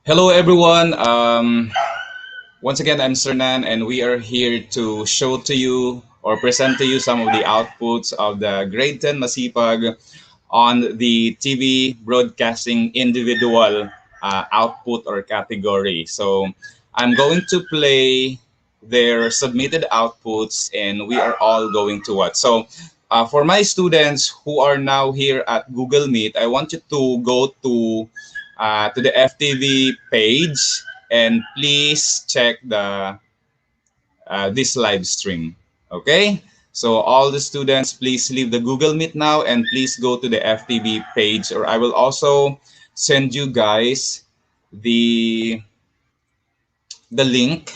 Hello, everyone. Once again, I'm Sernan, and we are here to show to you or present to you some of the outputs of the Grade 10 Masipag on the TV broadcasting individual output or category. So I'm going to play their submitted outputs, and we are all going to watch. So for my students who are now here at Google Meet, I want you to go to the FTV page and please check the this live stream. Okay, so all the students, please leave the Google Meet now and please go to the FTV page, or I will also send you guys the the link.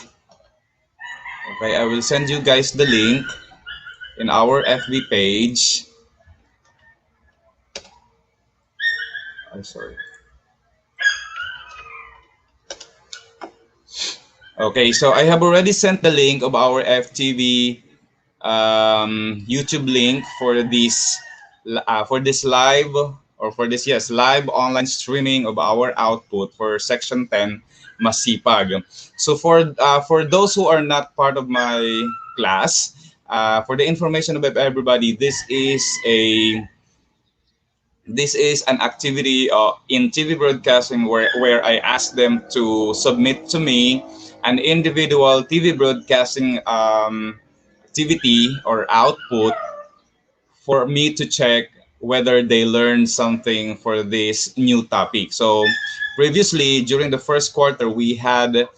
Okay, I will send you guys the link in our FB page. I'm sorry. Okay, so I have already sent the link of our FTV YouTube link for this live or for this live online streaming of our output for section 10 Masipag. So for those who are not part of my class, for the information of everybody, this is an activity in TV broadcasting where I ask them to submit to me an individual TV broadcasting activity or output for me to check whether they learned something for this new topic. So previously, during the first quarter, we had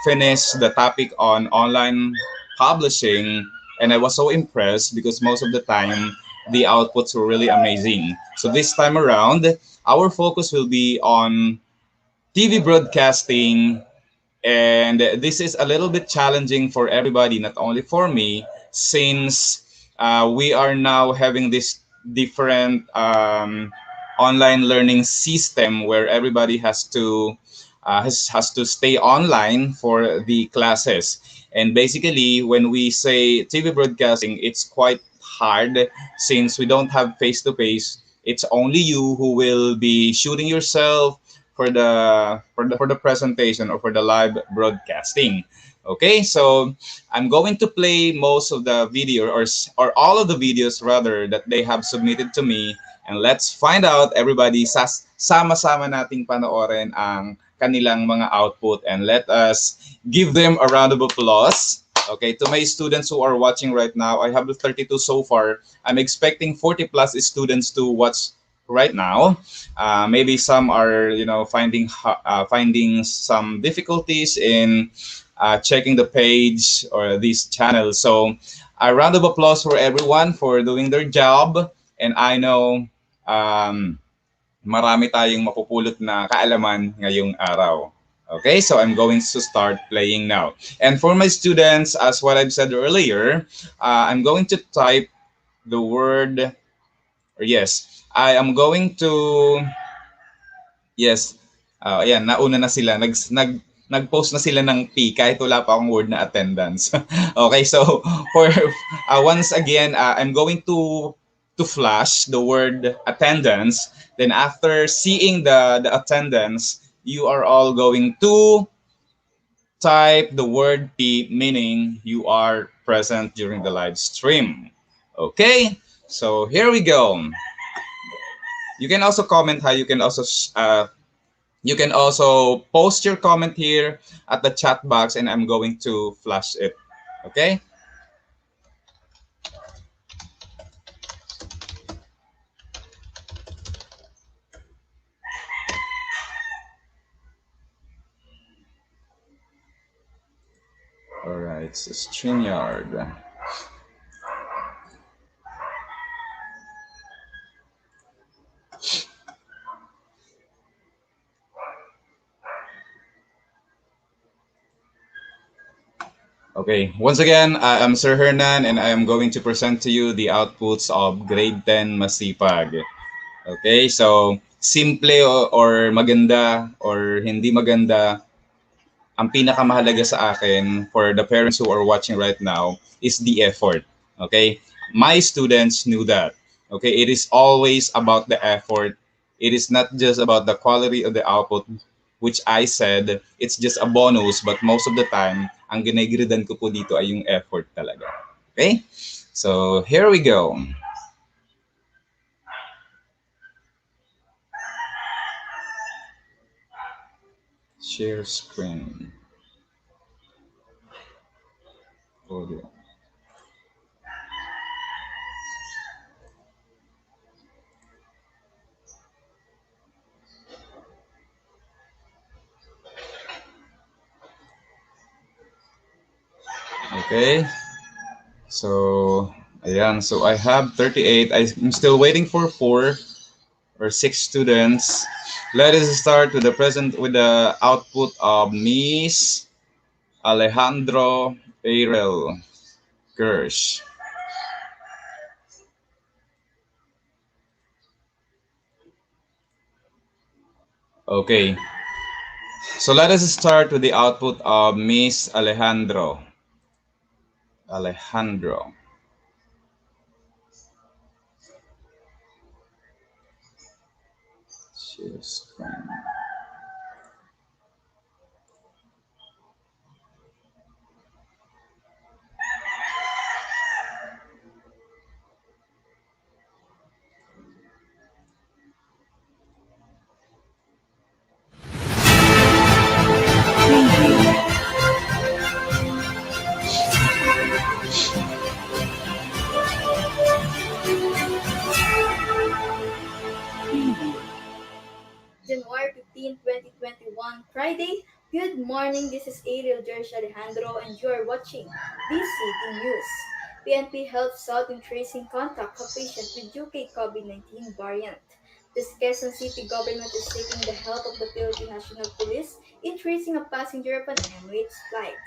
finished the topic on online publishing, and I was so impressed because most of the time, the outputs were really amazing. So this time around, our focus will be on TV broadcasting, and this is a little bit challenging for everybody, not only for me, since we are now having this different online learning system where everybody has to stay online for the classes. And basically, when we say TV broadcasting, it's quite hard since we don't have face-to-face. It's only you who will be shooting yourself for the presentation or for the live broadcasting. Okay, so I'm going to play most of the video or all of the videos rather that they have submitted to me, and let's find out everybody sama-sama nating panoorin ang kanilang mga output, and let us give them a round of applause. Okay, to my students who are watching right now, I have 32 so far. I'm expecting 40 plus students to watch right now. Maybe some are, finding some difficulties in checking the page or this channel. So a round of applause for everyone for doing their job. And I know marami tayong mapupulot na kaalaman ngayong araw. Okay, so I'm going to start playing now. And for my students, as what I've said earlier, I'm going to type the word, or yes, I am going to, yes, ayan, nauna na sila. Nag-post na sila ng P kahit wala pa akong word na attendance. Okay, so for once again, I'm going to flash the word attendance. Then after seeing the attendance, you are all going to type the word P, meaning you are present during the live stream. Okay, so here we go. You can also comment. You can also post your comment here at the chat box, and I'm going to flash it. Okay. All right, so StreamYard. Okay, once again, I'm Sir Hernan, and I am going to present to you the outputs of Grade 10 Masipag. Okay, so simple or maganda or hindi maganda, ang pinakamahalaga sa akin for the parents who are watching right now is the effort. Okay, my students knew that. Okay, it is always about the effort. It is not just about the quality of the output. which I said it's just a bonus, but most of the time, ang ginagridan ko po dito ay yung effort talaga. Okay? So, here we go. Share screen. Audio. Okay. So, ayan. So, I have 38. I'm still waiting for 4 or 6 students. Let us start with the output of Miss Alejandro Arel Gersh. Okay. So, let us start with the output of Miss Alejandro. Alejandro. Share screen. January 15, 2021, Friday. Good morning, this is Ariel George Alejandro, and you are watching this City News. PNP Health sought in tracing contact of patient with UK COVID-19 variant. The Quezon City government is seeking the help of the Philippine National Police in tracing a passenger of an Emirates flight,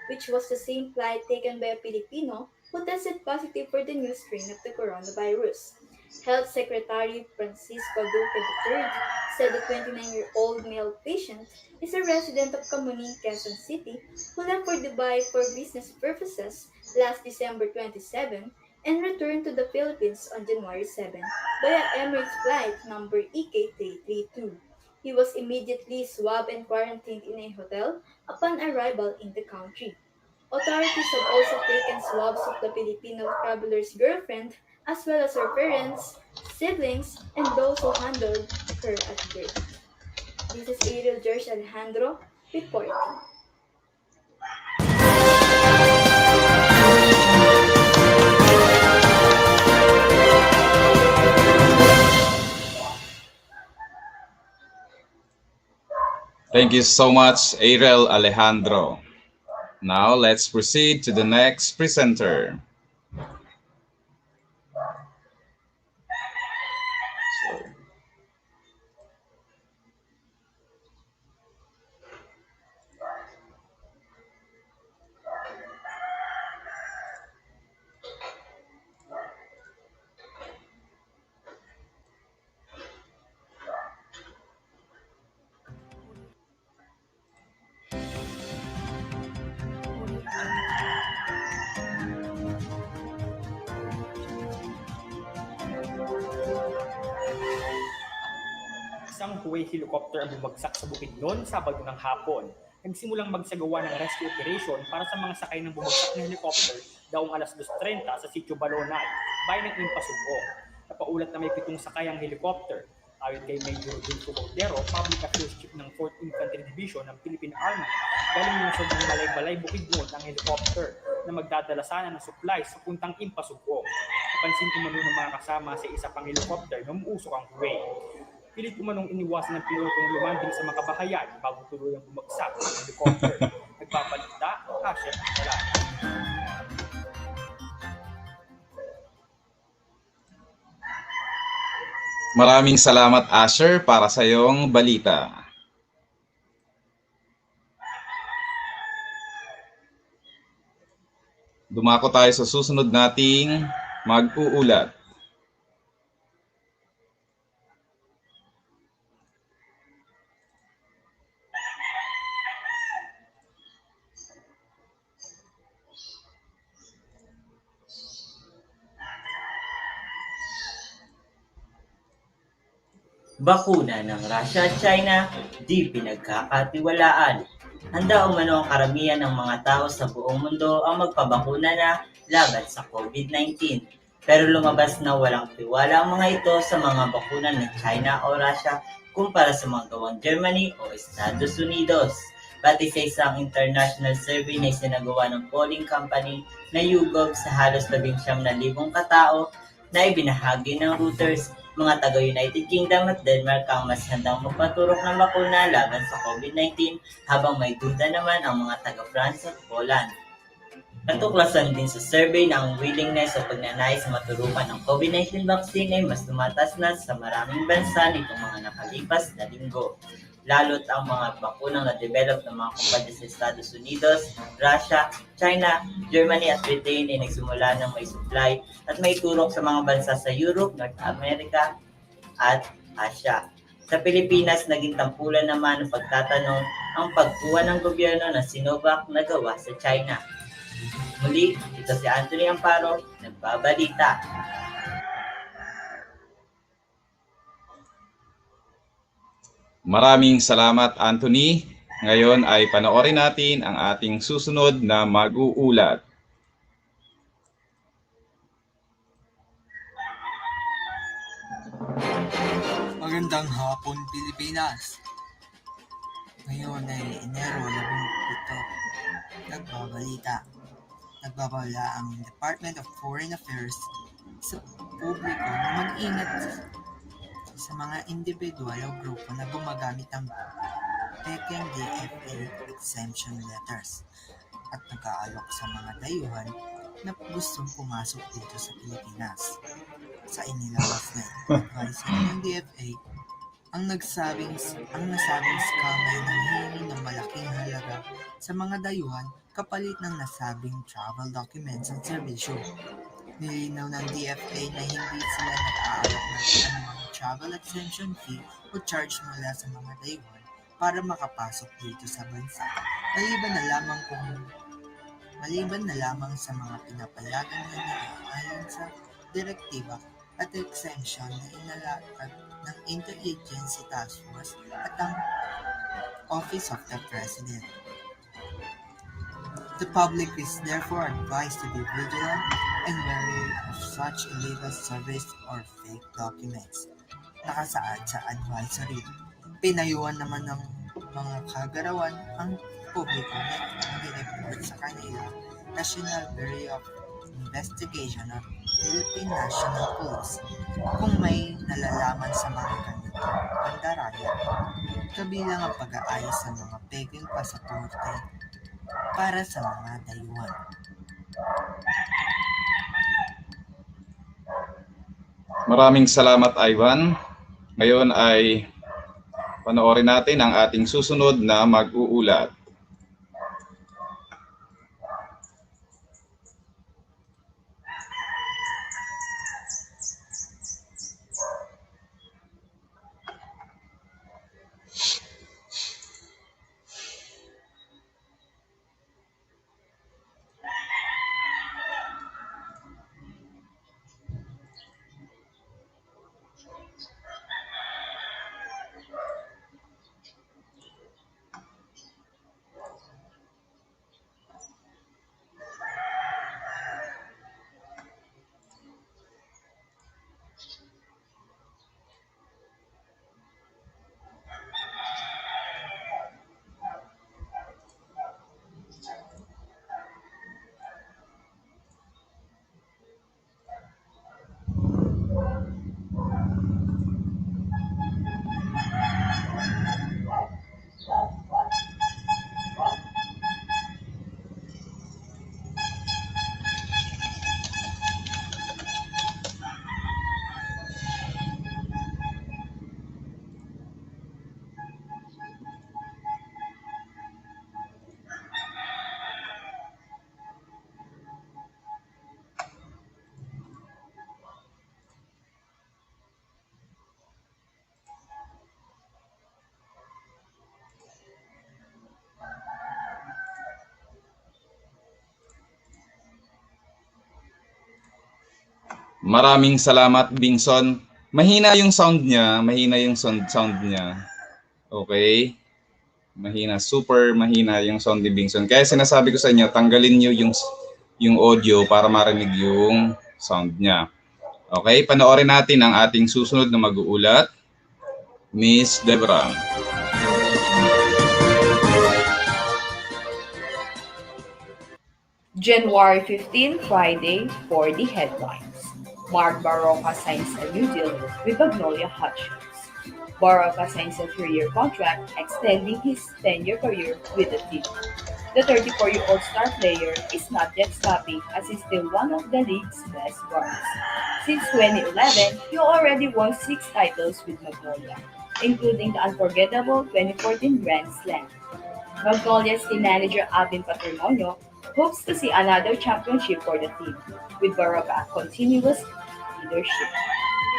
which was the same flight taken by a Filipino who tested positive for the new strain of the coronavirus. Health Secretary Francisco Duque III said the 29-year-old male patient is a resident of Camuning, Quezon City, who left for Dubai for business purposes last December 27 and returned to the Philippines on January 7 via Emirates flight number EK332. He was immediately swabbed and quarantined in a hotel upon arrival in the country. Authorities have also taken swabs of the Filipino traveler's girlfriend, as well as her parents, siblings, and those who handled her at birth. This is Ariel George Alejandro reporting. Thank you so much, Ariel Alejandro. Now, let's proceed to the next presenter. Isang Huey helicopter ang bumagsak sa bukid noon Sabado ng hapon. Nagsimulang magsagawa ng rescue operation para sa mga sakay ng bumagsak na helicopter daong alas 2:30 sa sitio Balonay, bayan ng Impasugong. Napaulat na may 7 sakay ang helicopter. Ayon kay Major Dulfo Cordero, Public Affairs Chief ng 4th Infantry Division ng Philippine Army, galing lungsod ng Balay-Balay Bukidnon ang helicopter na magdadala sana ng supplies sa puntang Impasugong. Napansin umano ng mga kasama sa isa pang helicopter na umuusok ang Huey. Pilit umanong iniwasan ng pilotong lumanding sa makabahayan bago tuluyang bumagsak ang helicopter. Nagpapalita, Asher Wala. Maraming salamat, Asher, para sa iyong balita. Dumako tayo sa susunod nating mag-uulat. Bakuna ng Russia at China, di pinagkakatiwalaan. Handa umano ang karamihan ng mga tao sa buong mundo ang magpabakuna na laban sa COVID-19. Pero lumabas na walang tiwala ang mga ito sa mga bakuna ng China o Russia kumpara sa mga gawang Germany o Estados Unidos. Pati sa isang international survey na isinagawa ng polling company na YouGov sa halos 19,000 katao na ibinahagi ng Reuters, mga taga-United Kingdom at Denmark ang mas handang magpaturok ng bakuna laban sa COVID-19 habang may duda naman ang mga taga-France at Poland. Natuklasan din sa survey na ang willingness o pagnanais maturukan ng COVID-19 vaccine ay mas tumataas na sa maraming bansa nitong mga nakalipas na linggo. Lalo't ang mga bakunang na-develop ng mga kumpanya sa Estados Unidos, Russia, China, Germany at Britain ay nagsimula ng may supply at may turok sa mga bansa sa Europe, North America at Asia. Sa Pilipinas, naging tampulan naman ng pagtatanong ang pagkuha ng gobyerno ng Sinovac na gawa sa China. Muli, ito si Anthony Amparo, nagbabalita. Maraming salamat, Anthony. Ngayon ay panoorin natin ang ating susunod na mag-uulat. Magandang hapon, Pilipinas! Ngayon ay Enero 17, nagbabala ang Department of Foreign Affairs sa publiko na mag-ingat sa mga individual o grupo na gumagamit ng pekeng DFA exemption letters at nag-aalok sa mga dayuhan na gustong pumasok dito sa Pilipinas. Sa inilabas na advisory ng DFA, ang nasabing scam ay nanghihingi ng malaking halaga sa mga dayuhan kapalit ng nasabing travel documents at serbisyo. Nilinaw ng DFA na hindi sila nag-aalok ng anumang travel exemption fee o charge mula sa mga dayuhan para makapasok dito sa bansa, maliban na lamang sa mga pinapayagan na naayon sa direktiba at exemption na inalakad ng Interagency Task Force at ang Office of the President. The public is therefore advised to be vigilant and wary of such illegal surveys or fake documents. Nakasaad sa advisory. Pinayuhan naman ng mga kagarawan ang publiko na mag-report sa kanila National Bureau of Investigation of Philippine National Police kung may nalalaman sa mga ganitong pandaraya, kabilang ang pag-aayos sa mga peking pasaporte para sa mga dayuhan. Maraming salamat, Ivan. Ngayon ay panoorin natin ang ating susunod na mag-uulat. Maraming salamat, Bingson. Mahina yung sound niya, mahina yung sound niya. Okay? Mahina, super mahina yung sound ni Bingson. Kaya sinasabi ko sa inyo, tanggalin niyo yung audio para marinig yung sound niya. Okay, panoorin natin ang ating susunod na mag-uulat, Miss Deborah. January 15, Friday, for the headlines. Mark Barroca signs a new deal with Magnolia Hotchkiss. Barroca signs a 3-year contract extending his 10-year career with the team. The 34-year-old star player is not yet stopping as he's still one of the league's best guards. Since 2011, he already won 6 titles with Magnolia, including the unforgettable 2014 Grand Slam. Magnolia's team manager Alvin Patrimonio hopes to see another championship for the team, with Barroca continuous leadership.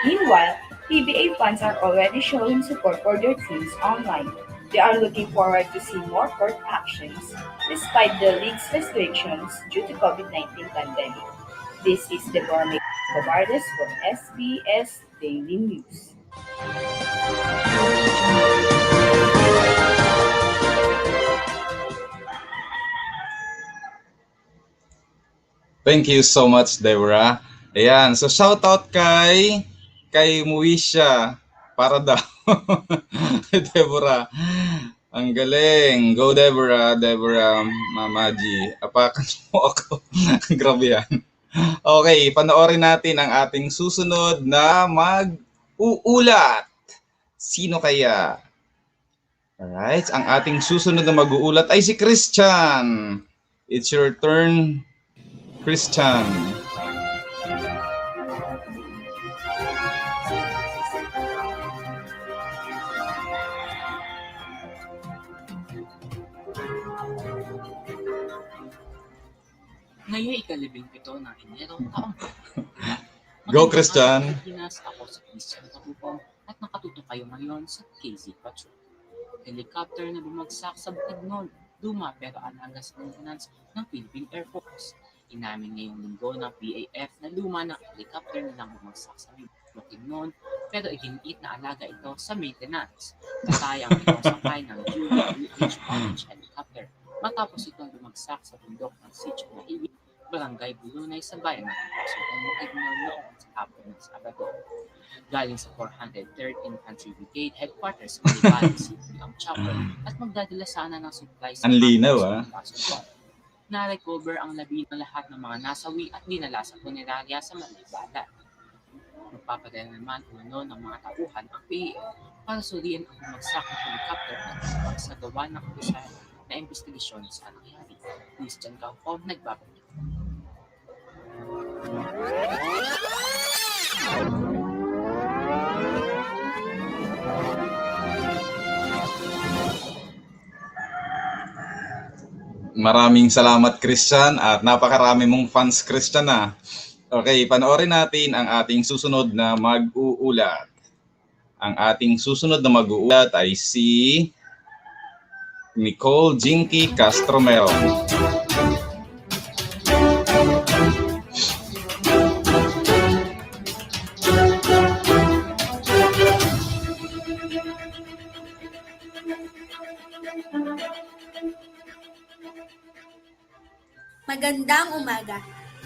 Meanwhile, PBA fans are already showing support for their teams online. They are looking forward to see more court actions despite the league's restrictions due to COVID-19 pandemic. This is Deborah Cobardes from SBS Daily News. Thank you so much, Deborah. Ayan, so shoutout kay Muisha para daw. Deborah. Ang galing. Go Deborah, Mamaji. Apakan mo ako. Grabe yan. Okay, panoorin natin ang ating susunod na mag-uulat. Sino kaya? Alright, ang ating susunod na mag-uulat ay si Christian. It's your turn, Christian. Ngayon ika-17 ng Enero taong Go, Christian. Pilipinas, ako sa Christian Tapupong at nakatuto kayo ngayon sa KZ Patrol. Helicopter na bumagsak sa Bukidnon, luma pero alaga sa maintenance ng Philippine Air Force. Inamin ngayong linggo ng PAF na luma ng helicopter na lang bumagsak sa Bukidnon pero iginiit na alaga ito sa maintenance. Katayang itong sakay ng G10-Masipag helicopter matapos itong bumagsak sa bundok ng Sitio Mahigit, Barangay Bulunay sa bayan ng Pasutong Bukidnon noong sa hapon ng Sabado. Galing sa 413 Infantry Brigade Headquarters sa Malibali City ang chopper at magdadala sana ng supplies sa Ang linaw, Pasutong. Na-recover ang labi ng lahat ng mga nasawi at dinala sa punerarya sa Malibala. Magpapadala naman uno ng mga tauhan ang PAF para suriin ang bumagsak ng helicopter at pagsagawa ng opisyal na investigasyon sa nangyari. Christian Kaukom, nagbabalik. Maraming salamat, Christian, at napakarami mong fans, Christian, ah. Okay, panoorin natin ang ating susunod na mag-uulat. Ang ating susunod na mag-uulat ay si Nicole Jinky Castromero. Magandang umaga.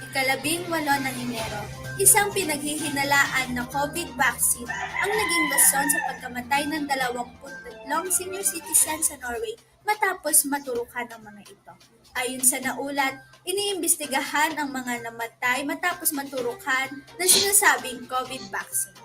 Ika-18 ng Enero, isang pinaghihinalaan na COVID vaccine ang naging rason sa pagkamatay ng 23 senior citizens sa Norway matapos maturukan ng mga ito. Ayon sa naulat, iniimbestigahan ang mga namatay matapos maturukan ng sinasabing COVID vaccine.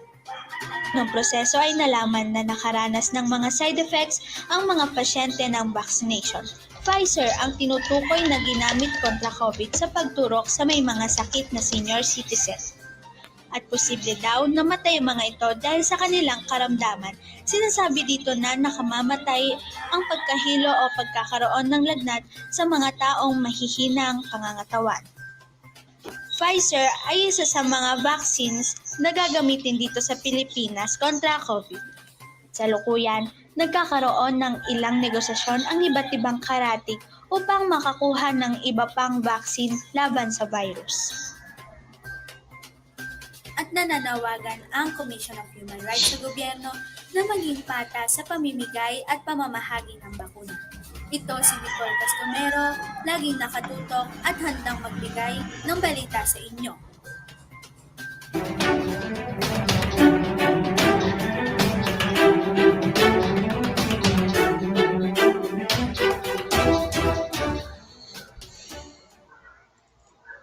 Noong proseso ay nalaman na nakaranas ng mga side effects ang mga pasyente ng vaccination. Pfizer ang tinutukoy na ginamit kontra COVID sa pagturok sa may mga sakit na senior citizen. At posible daw namatay ang mga ito dahil sa kanilang karamdaman. Sinasabi dito na nakamamatay ang pagkahilo o pagkakaroon ng lagnat sa mga taong mahihinang pangangatawan. Pfizer ay isa sa mga vaccines na gagamitin dito sa Pilipinas kontra COVID. Sa lukuyan, nagkakaroon ng ilang negosasyon ang iba't ibang karatig upang makakuha ng iba pang vaccine laban sa virus. at nananawagan ang Commission of Human Rights sa gobyerno na maging patas sa pamimigay at pamamahagi ng bakuna. Ito si Nicole Castomero, laging nakatutok at handang magbigay ng balita sa inyo.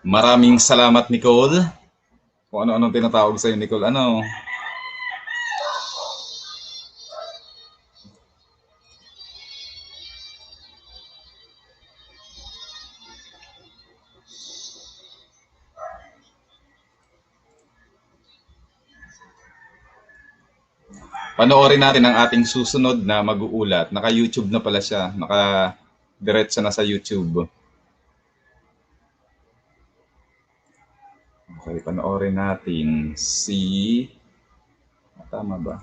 Maraming salamat, Nicole. Kung ano-anong tinatawag sa'yo, Nicole. Ano? Panoorin natin ang ating susunod na mag-uulat. Naka-YouTube na pala siya. Naka-diretso na sa YouTube. Okay, panoorin natin si... Tama ba?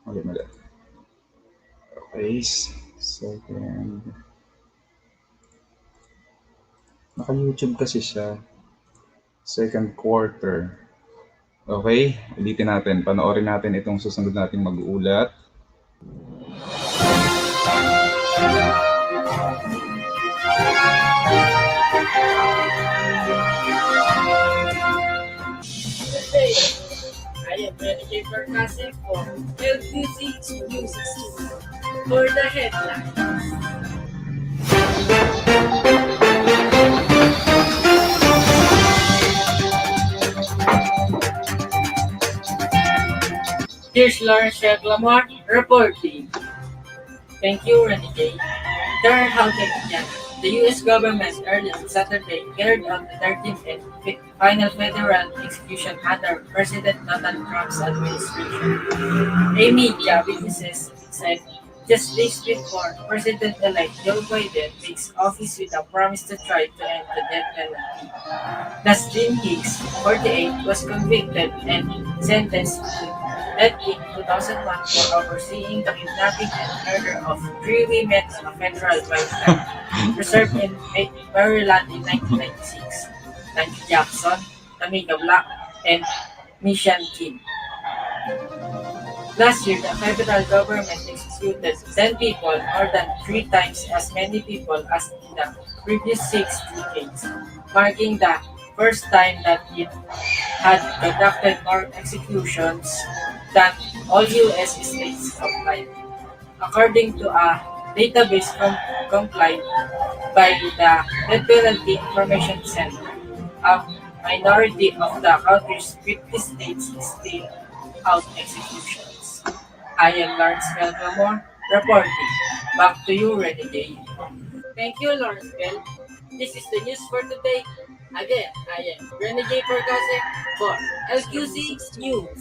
Mali. Okay, second. Naka-YouTube kasi siya. Second quarter. Okay, ulitin natin. Panoorin natin itong susunod nating mag-uulat. I am Renegade Percassi for LTC News for the headline. Here's Lawrence Lamar reporting. Thank you, Renegade. Third Houghton, Indiana. The U.S. government early on Saturday carried out the 13th and final federal execution under President Donald Trump's administration. A media witnesses said just days before President-elect Joe Biden takes office with a promise to try to end the death penalty. Dustin Hicks, 48, was convicted and sentenced to death in 2001 for overseeing the kidnapping and murder of 3 women on a federal wildlife reserve in Maryland in 1996. Nancy Jackson, Tamika Black, and Mishan Kim. Last year, the federal government executed 10 people, more than 3 times as many people as in the previous 6 decades, marking the first time that it had conducted more executions than all U.S. states combined. According to a database compiled by the Death Penalty Information Center, a minority of the country's 50 states still out executions. I am Lawrence Belmore reporting. Back to you, Renegade. Thank you, Lawrence Bell. This is the news for today. Again, I am Renegade Percase for LQC News.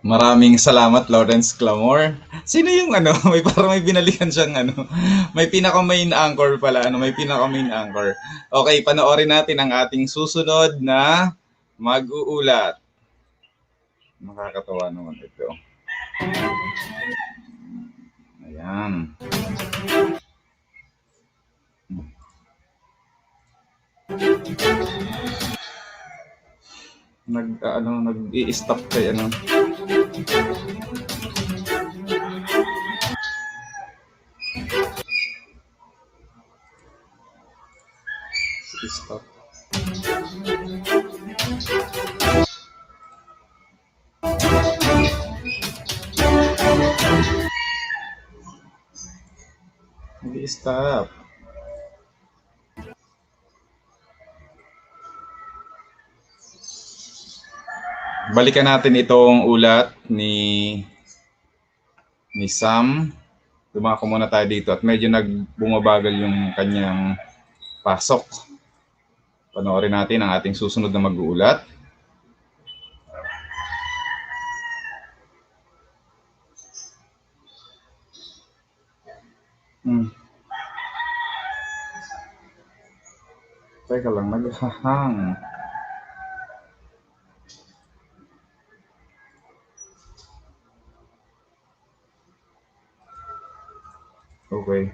Maraming salamat, Lawrence Clamor. Sino yung may parang may binalikan siyang may pinaka-main anchor pala, may pinaka-main anchor. Okay, panoorin natin ang ating susunod na mag-uulat. Makakatawa naman ito. Ayan. Nag-i-stop kay Stop. Nag-i-stop. Balikan natin itong ulat ni Sam. Dumako muna tayo dito at medyo bumabagal yung kanyang pasok. Panoorin natin ang ating susunod na mag-uulat. Teka lang, naghahang. Okay.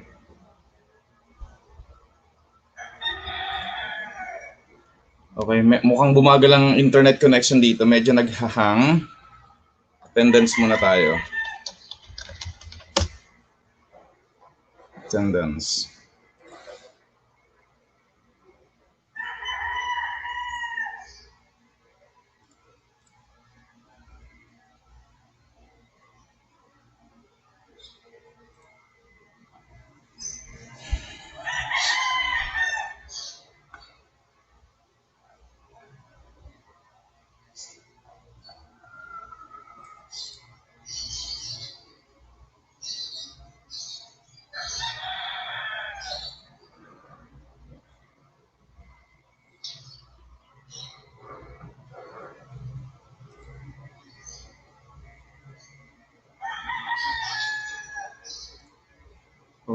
Okay, mukhang bumagal ang internet connection dito. Medyo naghahang. Attendance muna tayo. Attendance.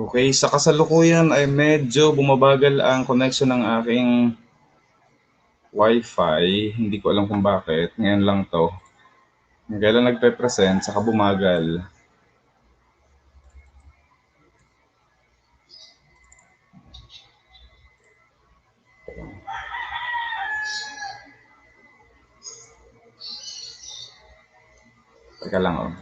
Okay, sa kasalukuyan ay medyo bumabagal ang connection ng aking Wi-Fi. Hindi ko alam kung bakit. Ngayon lang to. Kailan nagpe-present, saka bumagal. Teka lang oh.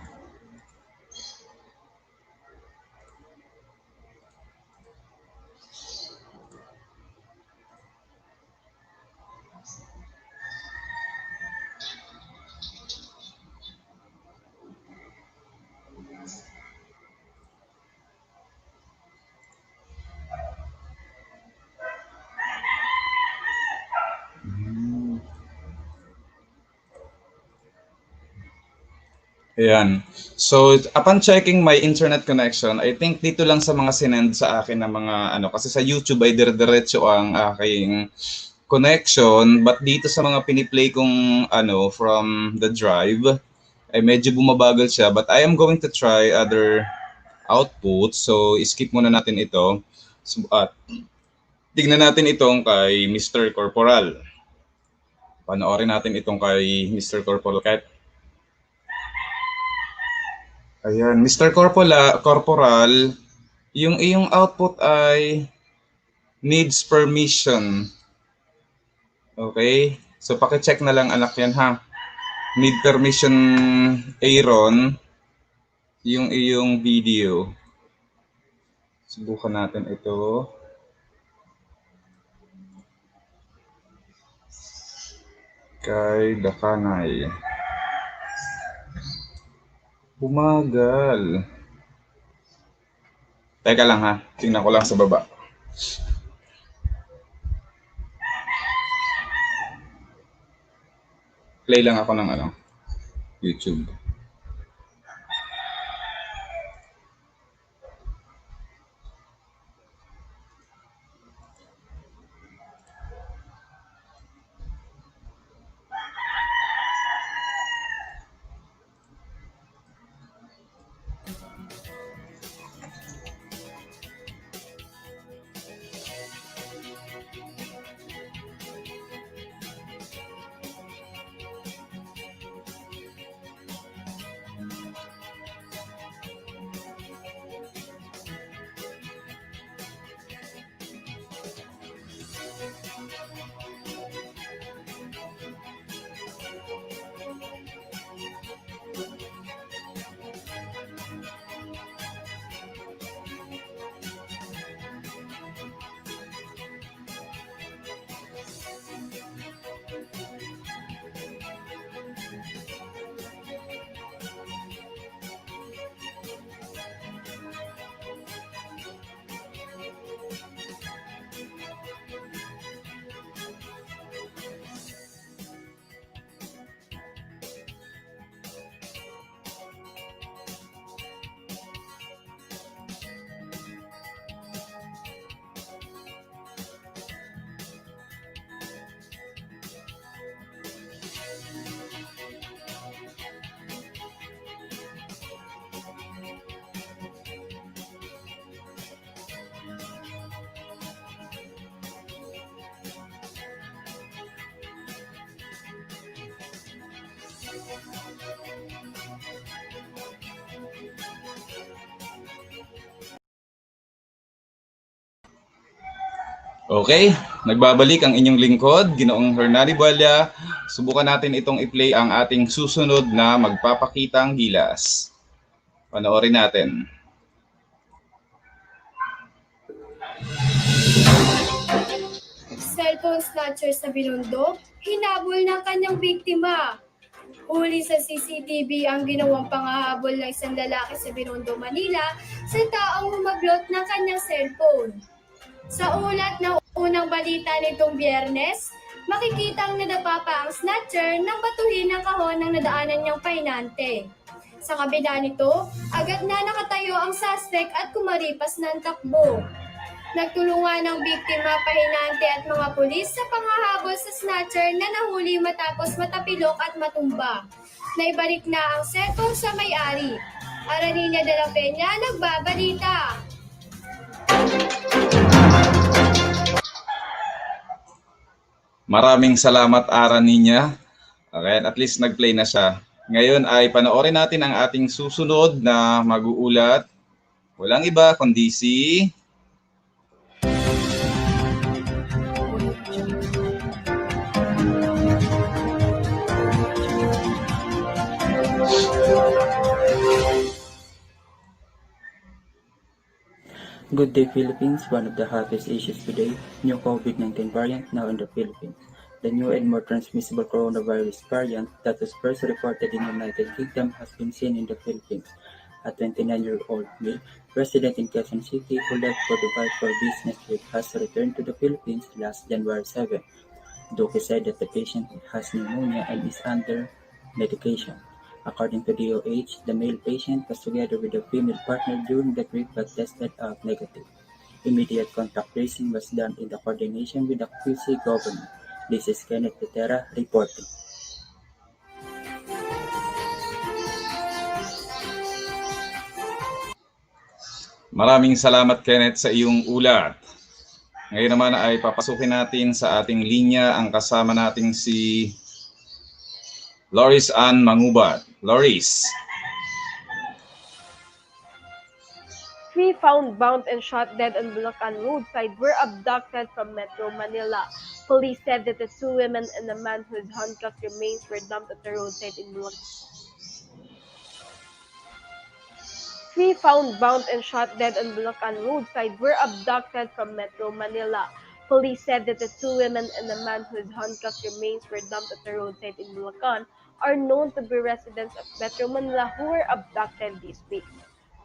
Ayan. So, upon checking my internet connection, I think dito lang sa mga sinend sa akin ng mga ano, kasi sa YouTube ay dire-diretso ang aking connection, but dito sa mga piniplay kong ano, from the drive, ay medyo bumabagal siya, but I am going to try other outputs. So, skip muna natin ito. So, tignan natin itong kay Mr. Corporal. Panoorin natin itong kay Mr. Corporal. Ayan, Mr. Corporal, yung iyong output ay needs permission. Okay? So, paki-check na lang anak yan ha. Need permission, Aaron, yung iyong video. Subukan natin ito. Kay Dakanay. Bumagal. Teka lang ha. Tingnan ko lang sa baba. Play lang ako ng ano, YouTube. Okay, nagbabalik ang inyong lingkod, Ginoong Hernani Bualya. Subukan natin itong i-play ang ating susunod na magpapakitang gilas. Panoorin natin. Cellphone snatcher sa Binondo, hinabol ng kanyang biktima. Huli sa CCTV ang ginawang pangahabol ng isang lalaki sa Binondo, Manila sa taong humablot ng kanyang cellphone. Sa ulat ng unang balita nitong Biyernes, makikitang nadapa pa ang snatcher nang batuhin ng kahon ng nadaanan niyang pahinante. Sa kabila nito, agad na nakatayo ang suspect at kumaripas ng takbo. Nagtulungan ng biktima, pahinante at mga pulis sa panghahabol sa snatcher na nahuli matapos matapilok at matumba. Naibalik na ang cellphone sa may-ari. Aranina de la Peña nagbabalita. Maraming salamat, Ara Ninya. Okay, at least nag-play na siya. Ngayon ay panoorin natin ang ating susunod na mag-uulat. Walang iba kundi si... Good day, Philippines. One of the hottest issues today, new COVID-19 variant now in the Philippines. The new and more transmissible coronavirus variant that was first reported in the United Kingdom has been seen in the Philippines. A 29-year-old male resident in Quezon City who left for Dubai for business trip has returned to the Philippines last January 7. Duque said that the patient has pneumonia and is under medication. According to DOH, the male patient was together with a female partner during the trip but tested negative. Immediate contact tracing was done in the coordination with the QC government. This is Kenneth Petera reporting. Maraming salamat, Kenneth, sa iyong ulat. Ngayon naman ay papasukin natin sa ating linya ang kasama nating si Loris Ann Mangubat. Loris. Three found bound and shot dead on Bulacan roadside were abducted from Metro Manila. Police said that the two women and a man whose handcuffed remains were dumped at the roadside in Bulacan. Three found bound and shot dead on Bulacan roadside were abducted from Metro Manila. Police said that the two women and a man whose handcuffed remains were dumped at the roadside in Bulacan are known to be residents of Metro Manila who were abducted this week.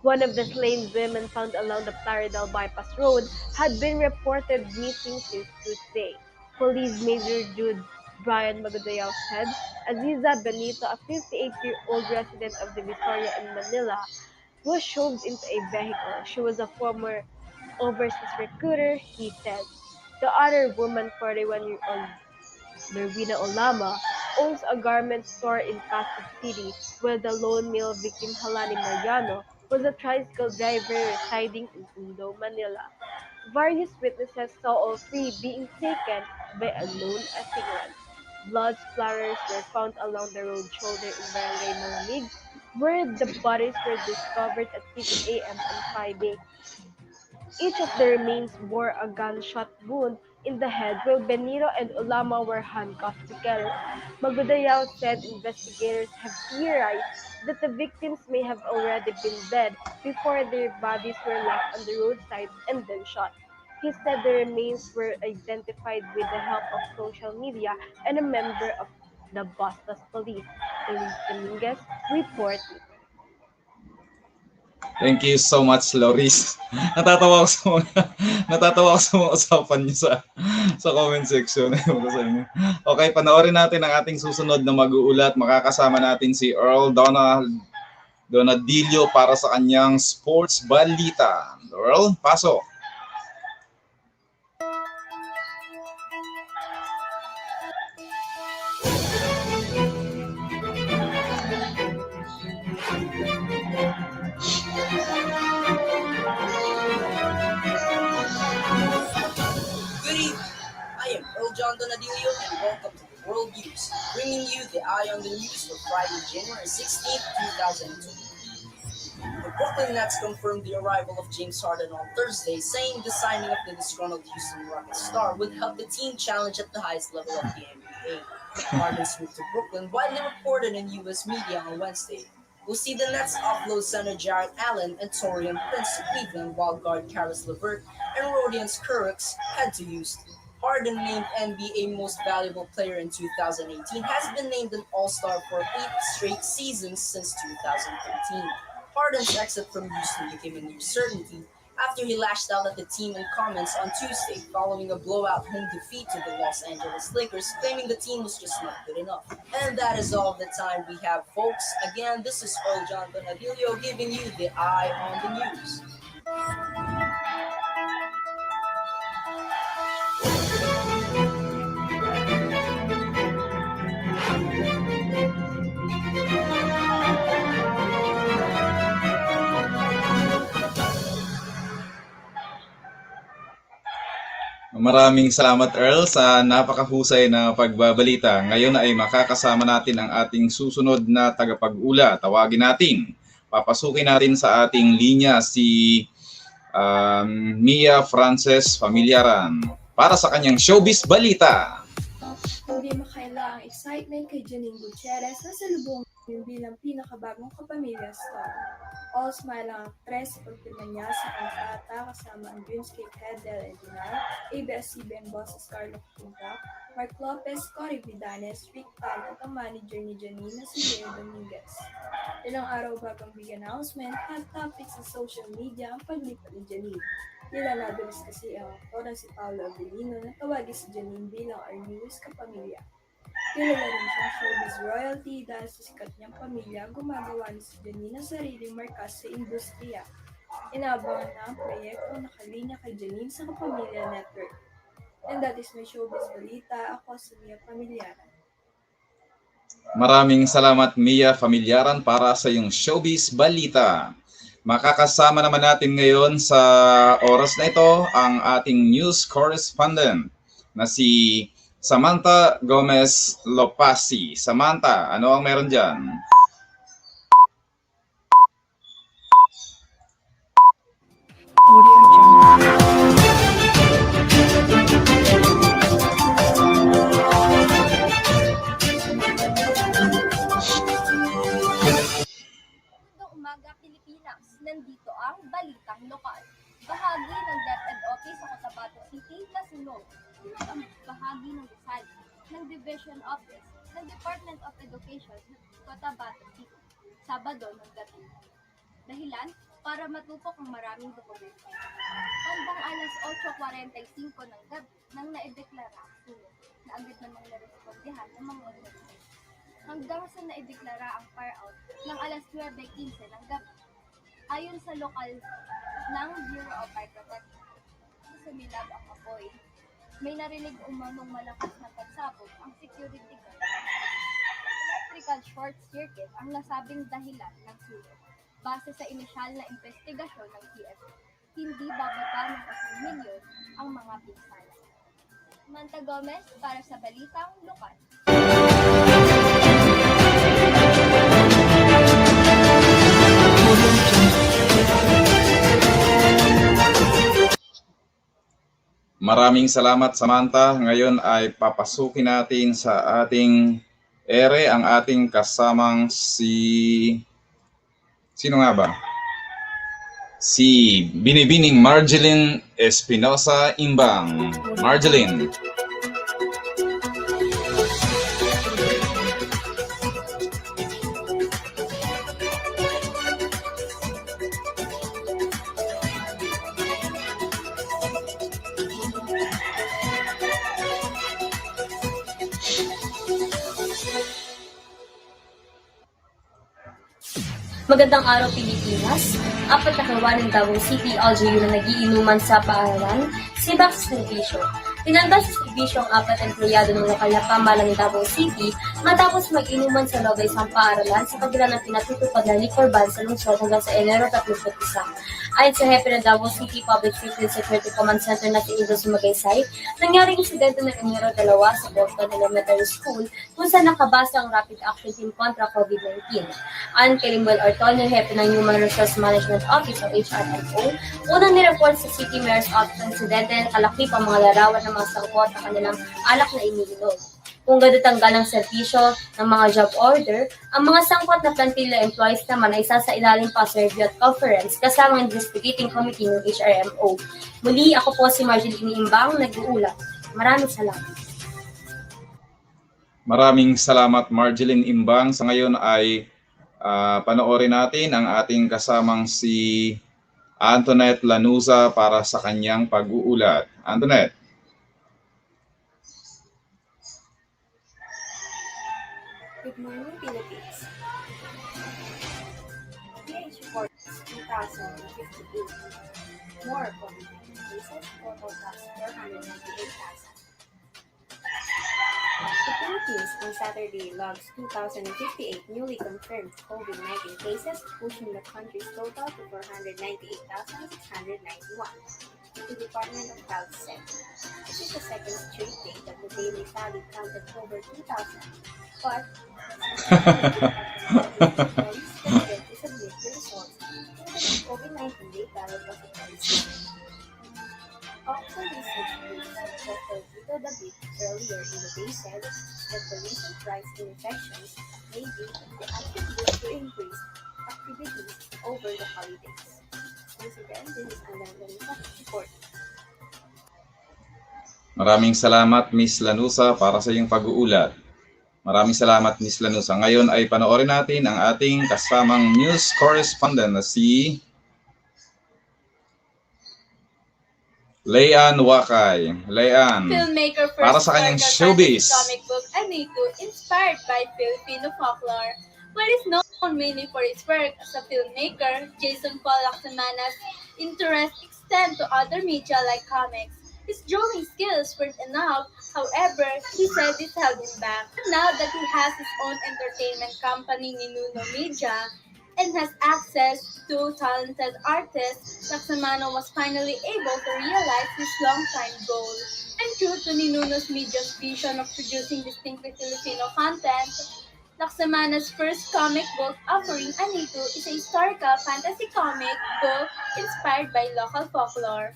One of the slain women found along the Plaridel Bypass Road had been reported missing since Tuesday. Police Major Jude Brian Magudayao said Aziza Benito, a 58-year-old resident of the Visoria in Manila, was shoved into a vehicle. She was a former overseas recruiter, he said. The other woman, 41-year-old Nervina Olama, owns a garment store in Pasig City, while the lone male victim, Halani Mariano, was a tricycle driver residing in Tondo, Manila. Various witnesses saw all three being taken by unknown assailants. Blood splatters were found along the road shoulder in Barangay Malamig, where the bodies were discovered at 6 a.m. on Friday. Each of the remains bore a gunshot wound in the head, while Benito and Ulama were handcuffed together. Magudayao said investigators have theorized that the victims may have already been dead before their bodies were left on the roadside and then shot. He said the remains were identified with the help of social media and a member of the Bastos Police. Elise Dominguez reported. Thank you so much, Loris. Natatawa ako sa mga usapan niyo sa comment section. Sa inyo. Okay, panoorin natin ang ating susunod na mag-uulat. Makakasama natin si Earl Donadillo para sa kanyang sports balita. Earl, pasok. John Donadillo and welcome to the World News, bringing you the Eye on the News for Friday, January 16, 2002. The Brooklyn Nets confirmed the arrival of James Harden on Thursday, saying the signing of the disgruntled Houston Rockets star would help the team challenge at the highest level of the NBA. Harden's move to Brooklyn, widely reported in U.S. media on Wednesday, will see the Nets offload center Jarrett Allen and Torian Prince to Cleveland, while guard Karis LeVert and Rodion Kurucs head to Houston. Harden, named NBA Most Valuable Player in 2018, has been named an All-Star for 8 straight seasons since 2013. Harden's exit from Houston became a near certainty after he lashed out at the team in comments on Tuesday following a blowout home defeat to the Los Angeles Lakers, claiming the team was just not good enough. And that is all the time we have, folks. Again, this is Earl John Bonadillo giving you the Eye on the News. Maraming salamat Earl sa napakahusay na pagbabalita. Ngayon ay makakasama natin ang ating susunod na tagapag-ula. Tawagin natin. Papasukin natin sa ating linya si Mia Frances Familiaran para sa kanyang showbiz balita. Hindi makaila ang excitement kay Janine Gutierrez na salubong bilang pinakabagong kapamilya star. All smile ang aktres sa pagpirma niya sa kontrata kasama ang Dreamscape head Del Edinar, ABS-CBN bosses Carlo Quinta, Mark Lopez, Cory Vidanes, Rick Tal at ang manager ni Janine na si Leo Dominguez. Ilang araw bago ang big announcement, hot topic sa social media ang paglipat ni Janine. Nila nabilis kasi ang aktor na si Paolo Avellino na tawagin si Janine bilang our newest kapamilya. Kilala rin siyang showbiz royalty dahil sa sikat niyang pamilya, gumagawa ni si Janine ng sariling marka sa industriya. Inaabangan na ang proyekto nakalinya kay Janine sa Kapamilya Network. And that is my showbiz balita. Ako si Mia Familiaran. Maraming salamat Mia Familiaran para sa iyong showbiz balita. Makakasama naman natin ngayon sa oras na ito ang ating news correspondent na si Samantha Gomez Lopasi. Samantha, ano ang meron dyan? Umaga, Pilipinas. Nandito ang Balitang Lokal. Bahagi ng DepEd Office sa Cotabato City na sinod. Ang bahagi ng Rizal ng Division Office ng Department of Education sa Cotabato City. Sabado ng gabi. Dahilan? Para matupok ang maraming dokumento. Bandang alas 8:45 ng gabi nang naideklara ang sunog na agad namang narespondihan ng mga otoridad. Hanggang sa naideklara ang fire out ng alas 9:15 ng gabi. Ayon sa lokal ng Bureau of Fire Protection, sumilab ang apoy. May narinig umanong malakas na pagsabog ang security guard. Electrical short circuit ang nasabing dahilan ng sunog. Base sa inisyal na investigasyon ng PFP, hindi bababa ng 1 milyon ang mga pinsala. Samantha Gomez para sa Balitang Lokal. Maraming salamat Samantha. Ngayon ay papasukin natin sa ating ere ang ating kasamang sino nga ba? Si Binibining Marjeline Espinosa Imbang. Marjeline. Magandang araw Pilipinas. 4 na kawan ng Davao City LGU na nagiinuman sa paaralan, si Bax Division. Tinanda sa Nagbibisyo ang 4 empleyado ng lokal na pamahalaan ng Davao City matapos mag-inuman sa loob ng isang paaralan sa kabila ng pinatutupad na liquor ban sa lungsod hanggang sa Enero 31. Ayon sa hepe ng Davao City Public Safety and Security Command Center na si Ido Sumagaysay, nangyaring insidente ng Enero 2 sa Boston Elementary School kung saan nakabasa ang Rapid Action Team kontra COVID-19. Ayon kay Limbal Ortonio, hepe ng Human Resource Management Office o HRMO, unang nireport sa City Mayor's Office ng insidente na kalakip ang mga larawan ng mga sangkot na kanilang alak na iniinom. Kung gadatanggal ng serbisyo ng mga job order, ang mga sangkot na plantilla employees naman ay isasailalim pa sa review at conference kasama ang investigating committee ng HRMO. Muli, ako po si Marjeline Imbang, nag-uulat. Maraming salamat. Maraming salamat, Marjeline Imbang. Sa ngayon ay panoorin natin ang ating kasamang si Antoinette Lanuza para sa kanyang pag-uulat. Antoinette. Good morning, Philippines. PH reports 2,058 more COVID-19 cases, total deaths 498,000. The Philippines on Saturday logs 2,058 newly confirmed COVID-19 cases, pushing the country's total to 498,691. The Department of Health said this is the second straight day that the daily tally counted over 2,000, but employees expected to submit the results to the COVID-19 data repositories. Oxford Research Group Dr. Vito David earlier in the day said that the recent rise in infections may be the attribute to increased activities over the holidays. Once again, this is Anna report. Maraming salamat, Miss Lanusa, para sa iyong pag-uulat. Maraming salamat, Miss Lanusa. Ngayon ay panoorin natin ang ating kasamang news correspondent na si Leanne Wakay. Leanne, Filmmaker para first sa kanyang work showbiz. comic book Anito, inspired by Filipino folklore. What is known mainly for his work as a filmmaker, Jason Paul Lacsamana's interests extend to other media like comics. His drawing skills weren't enough, however, he said this held him back. Now that he has his own entertainment company, Ninuno Media, and has access to talented artists, Laksamana was finally able to realize his long-time goal. And true to Ninuno's media's vision of producing distinctly Filipino content, Laksamana's first comic book offering Anito is a historical fantasy comic book inspired by local folklore.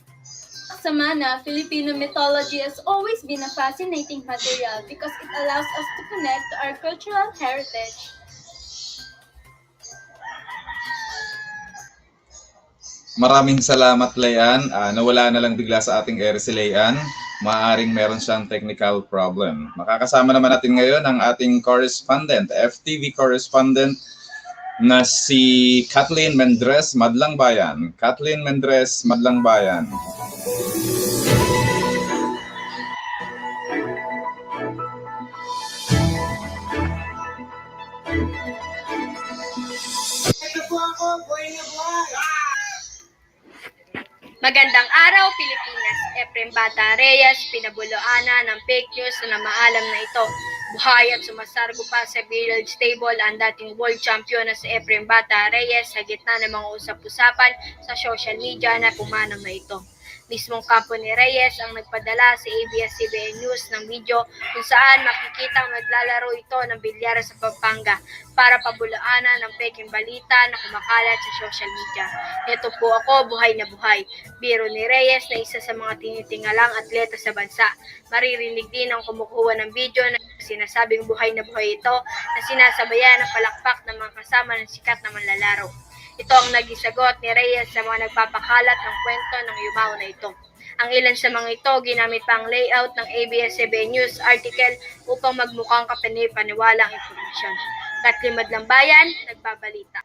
Laksamana, Filipino mythology has always been a fascinating material because it allows us to connect to our cultural heritage. Maraming salamat, Leanne. Nawala na lang bigla sa ating air si Leanne. Maaring meron siyang technical problem. Makakasama naman natin ngayon ang ating correspondent, FTV correspondent na si Kathleen Mendres, Madlang Bayan. Kathleen Mendres, Madlang Bayan. Ito po ako, boy na boy! Magandang araw, Pilipinas. Efrem Bata Reyes, pinabuloana ng fake news na namaalam na ito. Buhay at sumasargo pa sa billiards table ang dating world champion na si Efrem Bata Reyes sa gitna ng mga usap-usapan sa social media na pumanang na ito. Mismong kampo ni Reyes ang nagpadala sa ABS-CBN News ng video kung saan makikitang naglalaro ito ng bilyar sa Pampanga para pabulaanan ng peking balita na kumakalat sa social media. Ito po ako, buhay na buhay. Biro ni Reyes na isa sa mga tinitingalang atleta sa bansa. Maririnig din ang kumukuha ng video na sinasabing buhay na buhay ito na sinasabayan ng palakpak ng mga kasama ng sikat na manlalaro. Ito ang naging sagot ni Reyes sa mga nagpapakalat ng kwento ng yumaw na ito. Ang ilan sa mga ito ginamit pa ang layout ng ABS-CBN News article upang magmukhang kapani-paniwalang impormasyon. Kathleen Madlang Bayan, nagbabalita.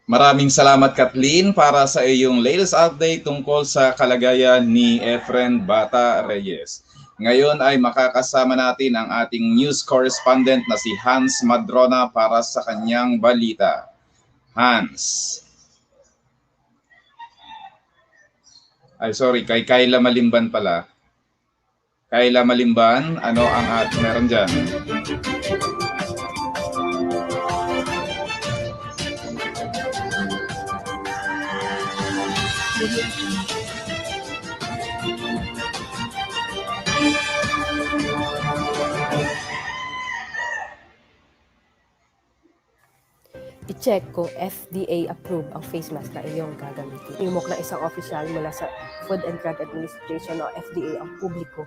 Maraming salamat, Kathleen, para sa iyong latest update tungkol sa kalagayan ni Efrem Bata Reyes. Ngayon ay makakasama natin ang ating news correspondent na si Hans Madrona para sa kanyang balita. Hans. Ay, sorry, kay Kayla Malimban pala. Kayla Malimban, ano ang meron dyan? I-check kung FDA-approved ang face mask na iyong gagamitin. Imok ng isang opisyal mula sa Food and Drug Administration o FDA ang publiko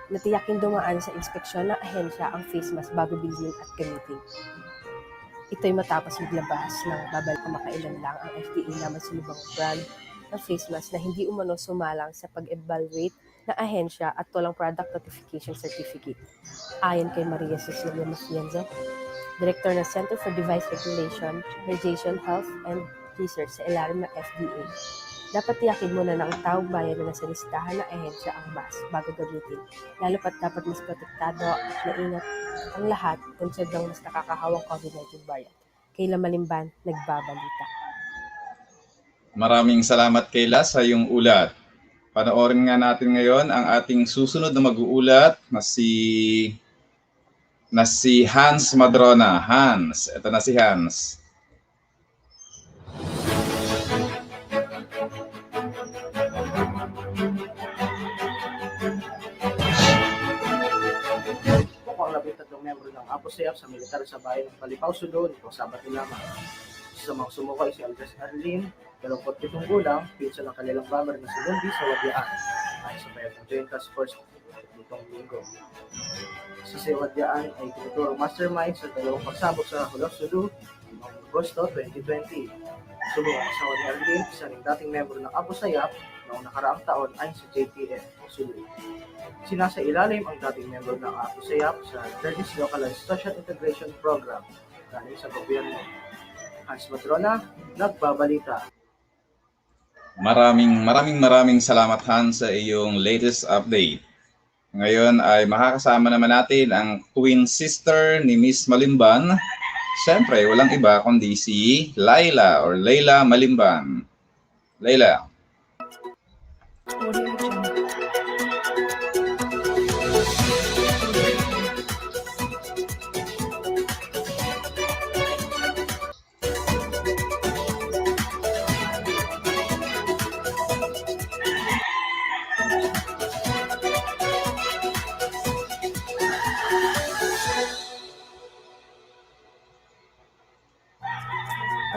na tiyakin dumaan sa inspeksyon ng ahensya ang face mask bago bilhin at gamitin. Ito'y matapos maglabas ng babalik kamakailan lang ang FDA naman sa lubang brand ng face mask na hindi umano sumalang sa pag-evaluate ng ahensya at walang product notification certificate. Ayon kay Maria Cecilia Mafienzo, Director ng Center for Device Regulation, Radiation Health and Research sa ilalim ng FDA. Dapat tiyakin muna ng taong bayan na nasa listahan ng ahensya ang mask bago gamitin, lalo pat dapat mas protektado at maingat ang lahat konsod ng mas nakakahawang COVID-19 variant. Kayla Malimban, nagbabalita. Maraming salamat Kayla sa iyong ulat. Panoorin nga natin ngayon ang ating susunod na mag-uulat na si Hans Madrona. Hans, ito na si Hans. Mukhang 13 miyembro ng Apo Sayap sa militar sa bayan ng Palipaw, Sudon, ito Sabado lamang. Sa mga sumukay si Andres Arlene, 27 gulang, pinsa ng kanilang bomber na si Lundi sa Wadyaan. Ay sa bayan ng Joint Task Force itong linggo. Si Wadyaan ay tinuturong mastermind sa dalawang pagsabog sa Hulog Sudu noong Agosto 2020. Sumunod ang asawa ni Arlene, isa ring dating membro ng Apo Sayap noong nakaraang taon ay sa JTF Sudu. Sinasa ilalim ang dating membro ng Apo Sayap sa 30th Localized Social Integration Program galing sa gobyerno. Hans Madrona, nagbabalita. Maraming salamat Hans sa iyong latest update. Ngayon ay makakasama naman natin ang twin sister ni Miss Malimban. Siyempre, walang iba kundi si Laila or Layla Malimban. Layla.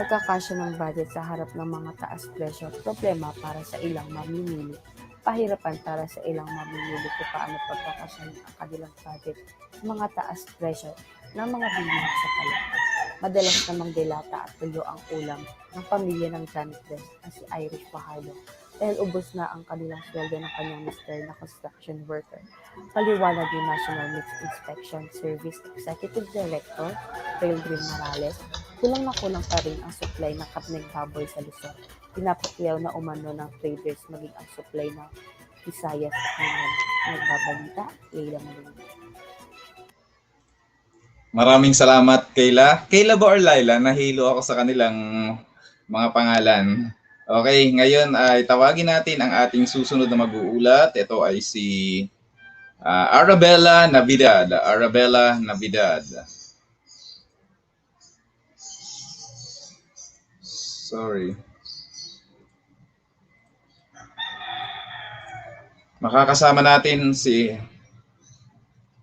Pagkakasya ng budget sa harap ng mga taas presyo, problema para sa ilang mamimili. Pahirapan para sa ilang mamimili kung paano pagkakasya ang kanilang budget sa mga taas presyo ng mga bilihan sa palengke. Madalas namang dilata at tuyo ang ulam ng pamilya ng janitress na si Irish Fajardo dahil ubos na ang kanilang sweldo ng kanyang mister na construction worker. Paliwanag ni National Mixed Inspection Service Executive Director Pilgrim Morales, kulang na kulang pa rin ang supply ng karneng baboy sa Luzon. Pinapakyaw na umano ng traders maging ang supply ng Visayas at Mindanao. Nagbabalita, Layla Malimban. Maraming salamat Kayla. Kayla ba or Laila? Nahilo ako sa kanilang mga pangalan. Okay, ngayon ay tawagin natin ang ating susunod na mag-uulat. Ito ay si Arabella Navidad. Arabella Navidad. Sorry. Makakasama natin si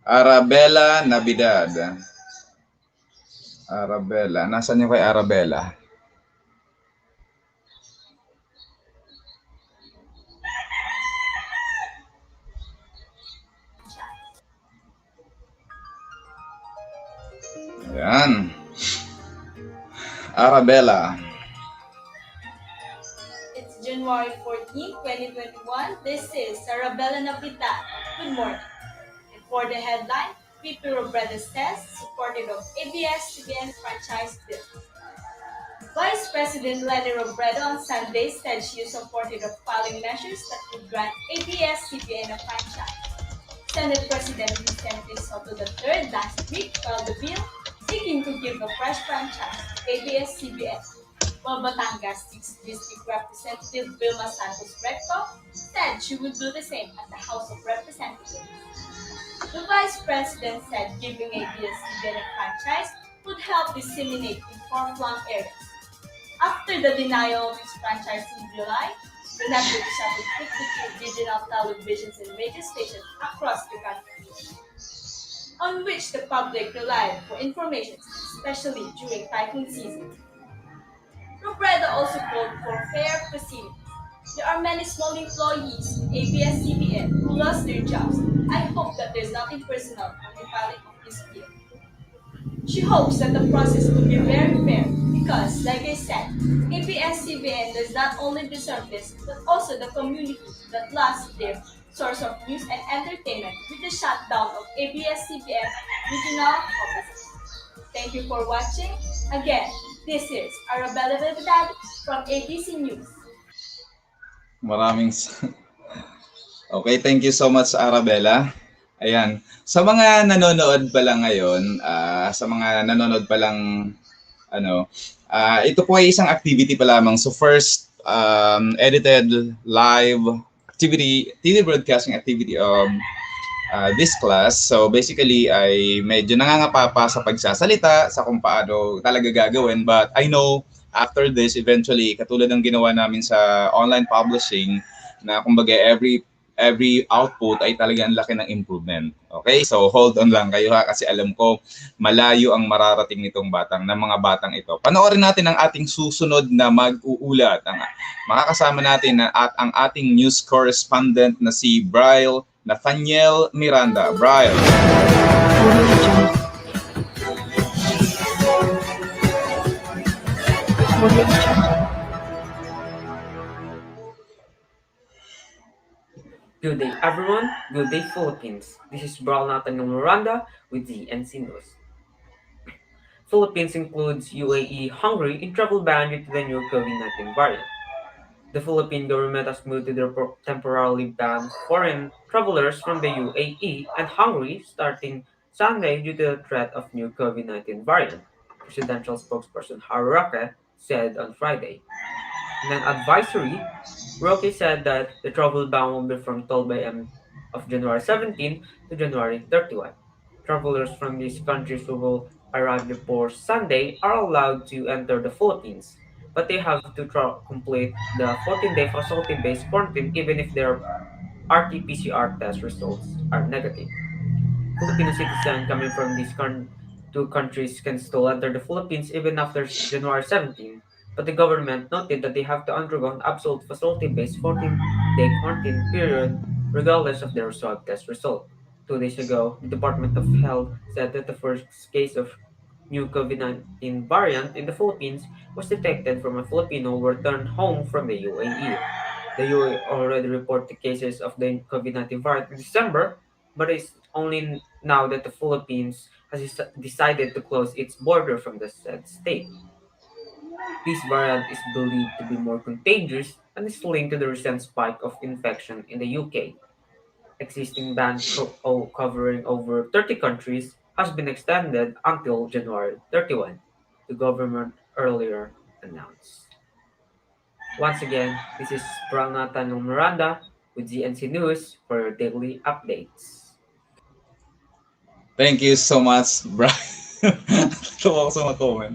Arabella Navidad. Arabella. Nasaan yung kay Arabella? Ayan. Arabella. It's January 14, 2021. This is Arabella Napita. Good morning. And for the headline, VP Robredo says supportive of ABS-CBN franchise bill. Vice President Lenny Robredo on Sunday said she is supportive of filing measures that would grant ABS-CBN a franchise. Senate President Vicente Soto III last week filed a bill seeking to give a fresh franchise to ABS-CBN. while Batangas 6th District Representative Vilma Santos Recto said she would do the same at the House of Representatives. The Vice President said giving ABS-CBN a franchise would help disseminate in far-flung areas. After the denial of its franchise in July, the network shut its 52 regional televisions and radio stations across the country, on which the public relied for information, especially during typhoon season. Robredo also called for fair proceedings. There are many small employees in ABS-CBN who lost their jobs. I hope that there's nothing personal on the filing of this bill. She hopes that the process will be very fair because, like I said, ABS-CBN does not only deserve this, but also the community that lost their source of news and entertainment with the shutdown of ABS-CBN regional offices. Thank you for watching. Again, this is Arabella Verdad from ABC News. Maraming Okay, thank you so much, Arabella. Ayan. Sa mga nanonood pa lang ngayon, ito po ay isang activity pa lamang. So first, edited live activity, TV broadcasting activity of this class. So basically, ay medyo nangangapapa sa pagsasalita, sa kung paano talaga gagawin. But I know, after this, eventually, katulad ng ginawa namin sa online publishing, na kumbaga every output ay talagang laki ng improvement. Okay? So hold on lang kayo ha kasi alam ko malayo ang mararating nitong mga batang ito. Panoorin natin ang ating susunod na mag-uulat. Makakasama natin at ang ating news correspondent na si Bryle Nathaniel Miranda. Bryle. Good day everyone, good day Philippines. This is Bral Nathaniel Miranda with the NC News. Philippines includes UAE, Hungary in travel ban due to the new COVID-19 variant. The Philippine government has moved to temporarily ban foreign travelers from the UAE and Hungary starting Sunday due to the threat of new COVID-19 variant, presidential spokesperson Roque said on Friday. In an advisory, Roque said that the travel ban will be from 12 a.m. of January 17 to January 31. Travelers from these countries who will arrive before Sunday are allowed to enter the Philippines, but they have to complete the 14-day facility-based quarantine even if their RT-PCR test results are negative. Filipino citizens coming from these two countries can still enter the Philippines even after January 17, but the government noted that they have to undergo an absolute facility-based 14-day quarantine period regardless of their swab test result. 2 days ago, the Department of Health said that the first case of new COVID-19 variant in the Philippines was detected from a Filipino who returned home from the UAE. The UAE already reported cases of the COVID-19 variant in December, but it's only now that the Philippines has decided to close its border from the said state. This variant is believed to be more contagious and is linked to the recent spike of infection in the UK. Existing ban covering over 30 countries has been extended until January 31, the government earlier announced. Once again, this is Nathaniel Miranda with GNC News for your daily updates. Thank you so much, Brian. Tuwa ko sa mga comment.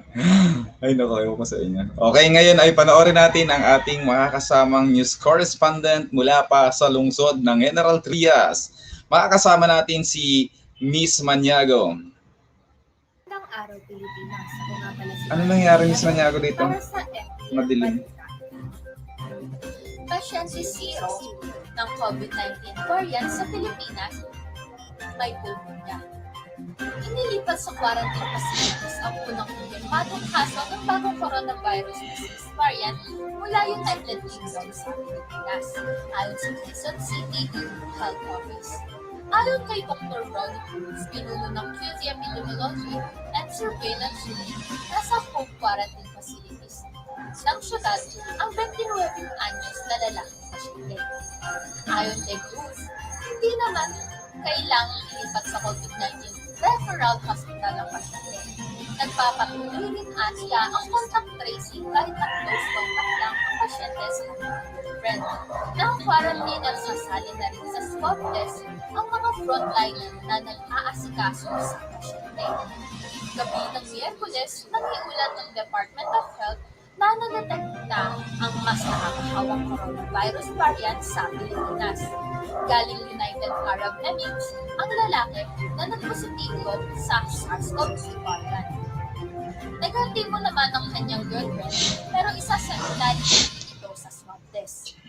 Ay, nakayo ko sa inyo. Okay, ngayon ay panoorin natin ang ating makakasamang news correspondent mula pa sa lungsod ng General Trias. Makakasama natin si Miss Maniago. Magandang araw, Pilipinas. Ako nga pala si Ano nangyari, Miss Maniago, dito? Para sa FBA Madilim. Pasyente 0 ng COVID-19 variant sa Pilipinas may pulmonya. Inilipat sa quarantine facilities ang unang kumpirmadong kaso ng bagong coronavirus disease variant mula United Kingdom sa Pilipinas, ayon sa Quezon City Health Office. Ayon kay Dr. Ronnie Cruz, pinuno ng QT Epidemiology and Surveillance Unit na 10 quarantine facilities ng syudad ang 29 anyos na lalaking pasyente. Ayon kay Cruz, hindi naman kailangang ilipat sa COVID-19 referral hospital ang pasyente. Nagpapatuloy rin aniya ang contact tracing kahit 3 Reyes at mga girlfriend. Naka-quarantine at sasali na rin sa swab test ang mga frontliner na nag-aasikaso sa pasyente. Gabi ng Miyerkules, nangiulat ng Department of Health na nadetect na ang mas nakakahawang coronavirus variant sa Pilipinas. Galing United Arab Emirates, ang lalaki na nagpositibo sa SARS-CoV-2 variant. Negatibo naman ang kanyang girlfriend pero isa sa ilalim ito sa swab test.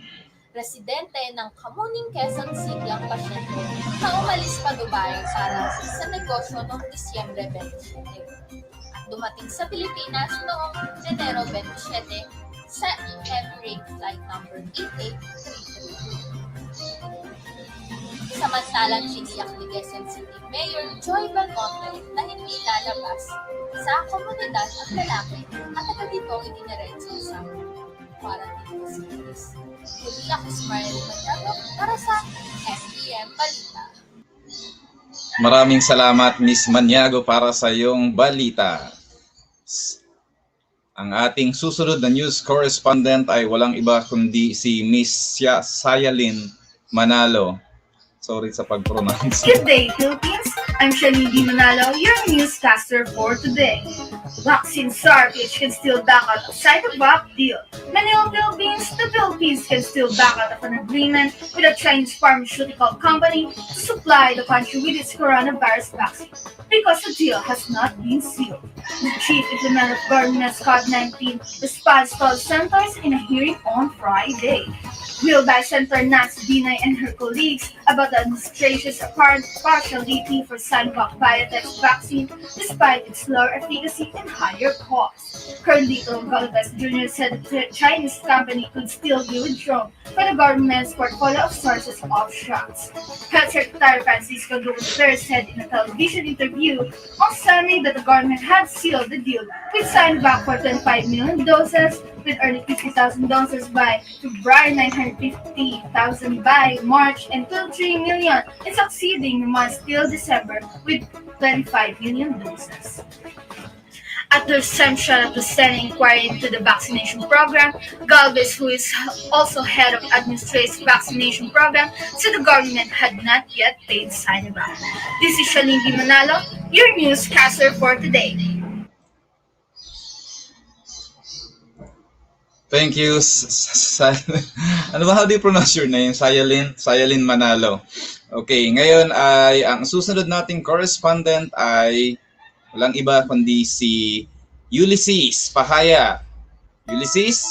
Residente ng Kamuning, Quezon City ang pasyente na umalis pa Dubai para sa negosyo noong Disyembre 27 at dumating sa Pilipinas noong Enero 27 sa Emirates Flight number 8833. Samantalang tiniyak ni Quezon City Mayor Joy Belmonte na hindi lalabas sa komunidad ang lalaki at agad dito idiniretso sa quarantine facilities. Muli ako si Mariel Mandago para sa FEM Balita. Maraming salamat, Miss Maniago, para sa iyong balita. Ang ating susunod na news correspondent ay walang iba kundi si Miss Sayalin Manalo. Sorry sa pag-pronounce. Good day, Philippines! I'm Shalini D. Manalo, your newscaster for today. Vaccine shortage can still back out a Sinovac deal. Manila, Philippines, the Philippines can still back out of an agreement with a Chinese pharmaceutical company to supply the country with its coronavirus vaccine because the deal has not been sealed. The chief implementer of government's COVID-19 response call centers in a hearing on Friday. Grilled by Senator Nancy Binay and her colleagues about the administration's apparent partiality for Sinovac Biotech's vaccine despite its lower efficacy and higher cost. Currently, Galvez Jr. said the Chinese company could still be withdrawn from the government's portfolio of sources of shots. Health Secretary Francisco Duterte said in a television interview on Sunday that the government had sealed the deal with Sinovac for 25 million doses, with early 50,000 doses by February, 950,000 by March, and 23 million in succeeding months till December with 25 million doses. At the resumption of the Senate inquiry into the vaccination program, Galvez, who is also head of administrative vaccination program, said the government had not yet paid Sinovac. This is Shalini Manalo, your newscaster for today. Thank you. Ano ba, how do you pronounce your name? Sayalin Manalo. Okay, ngayon ay ang susunod nating correspondent ay walang iba kundi si Ulysses Pahaya. Ulysses?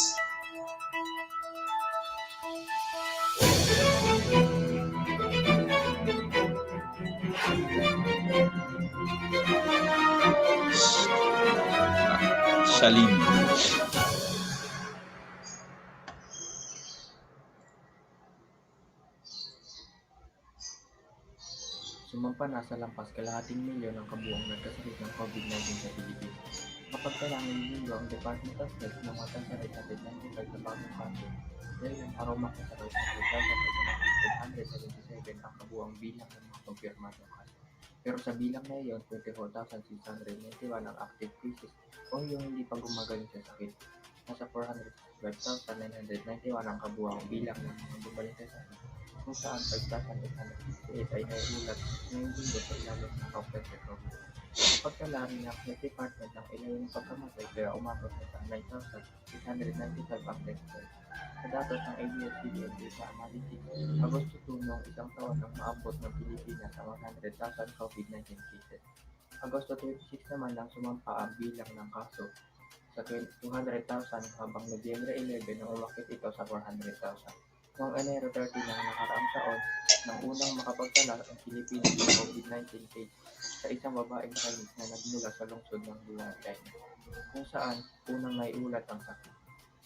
Shalim. Sumampa na sa lampas kalahating milyon ang kabuuang nagkasakit ng COVID-19 sa Pilipinas. Mapagkailangan nilinggo ang Department of Health na matansaray sa 95 na bagong kaso dahil ang aromak na sakit sa 177 ang kabuuang bilang ng mga kumpirmadong kaso. Pero sa bilang na iyon, 24,691 ang active cases o yung hindi pa gumagaling sa sakit. Nasa 412,991 ang kabuuang bilang ng mga gumaling sa sakit, kung saan 5,868 ay naiulat ngayong linggo sa ilalim ng complex recovery. Pagkalari ng Health Department ng ilalim ng pagkamatay kaya umabot na sa 9,895 ang death toll. Sa datos ng ABS-CBN Data Analytics, Agosto 2 noong isang taon nang maabot ng Pilipinas ang 100,000 COVID-19 cases. Agosto 26 naman nang sumampa ang bilang ng kaso sa 200,000 habang Nobyembre 11 nang umakit ito sa 400,000. Noong Enero 30 ng nakaraang taon, nang unang makapagtala ang Pilipinas ng COVID-19 case sa isang babaeng Chinese na nagmula sa lungsod ng Wuhan, China, kung saan unang naiulat ang sakit.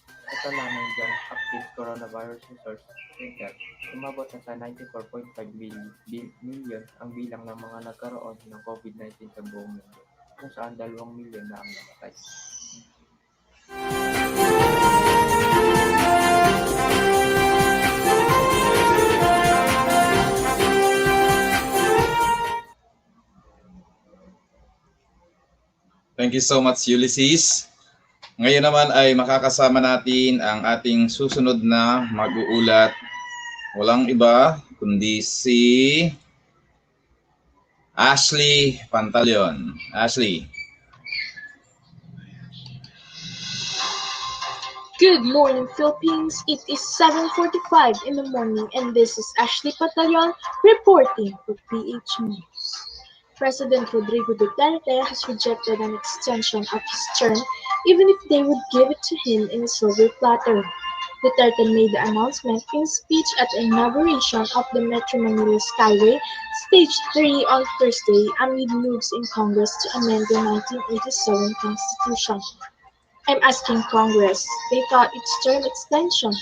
Sa tala ng Johns Active Coronavirus Resource Center, umabot na sa 94.5 million ang bilang ng mga nagkaroon ng COVID-19 sa buong mundo, kung saan 2 milyon na ang namatay. Thank you so much, Ulysses. Ngayon naman ay makakasama natin ang ating susunod na mag-uulat. Walang iba kundi si Ashley Pantaleon. Ashley. Good morning, Philippines. It is 7:45 in the morning, and this is Ashley Patayon reporting for PH News. President Rodrigo Duterte has rejected an extension of his term, even if they would give it to him in a silver platter. Duterte made the announcement in a speech at the inauguration of the Metro Manila Skyway Stage 3 on Thursday amid moves in Congress to amend the 1987 Constitution. I'm asking Congress. They thought it's term extension.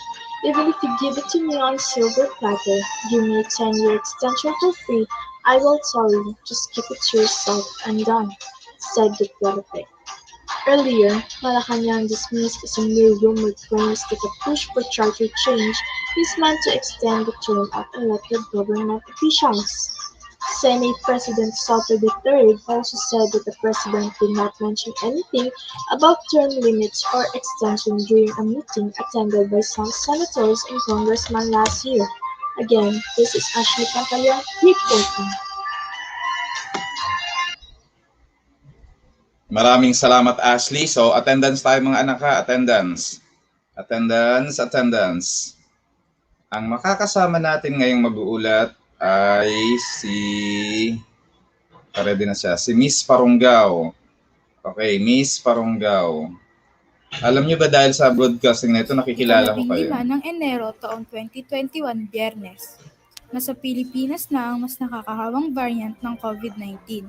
Even if you give it to me on a silver platter, give me a 10-year extension for free, I will tell you, just keep it to yourself and done, said Duterte. Earlier, Malacanang dismissed as a mere rumor claims that the push for charter change is meant to extend the term of elected government officials. Senate President Soto III also said that the president did not mention anything about term limits or extension during a meeting attended by some senators and congressmen last year. Again, this is Ashley Pantaleon reporting. Maraming salamat Ashley. So attendance tayo mga anak ha. Attendance. Attendance. Ang makakasama natin ngayong mag-uulat ay si ready na siya. Si Miss Parungaw. Okay, Miss Parungaw. Alam niyo ba dahil sa broadcasting na ito, nakikilala ko kayo? Ikalabing-lima ng Enero taong 2021, Biyernes. Nasa Pilipinas na ang mas nakakahawang variant ng COVID-19.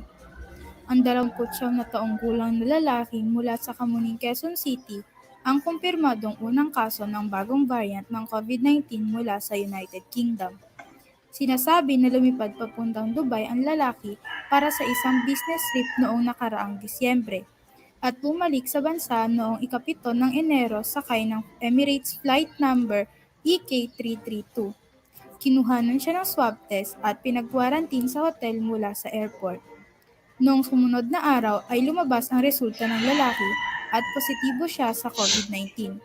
Ang 29 na taong gulang na lalaki mula sa Kamuning, Quezon City ang kumpirmadong unang kaso ng bagong variant ng COVID-19 mula sa United Kingdom. Sinasabi na lumipad papuntang Dubai ang lalaki para sa isang business trip noong nakaraang Disyembre at bumalik sa bansa noong ika-7 ng Enero sakay ng Emirates Flight Number EK332. Kinuhanan siya ng swab test at pinag-quarantine sa hotel mula sa airport. Noong sumunod na araw ay lumabas ang resulta ng lalaki at positibo siya sa COVID-19.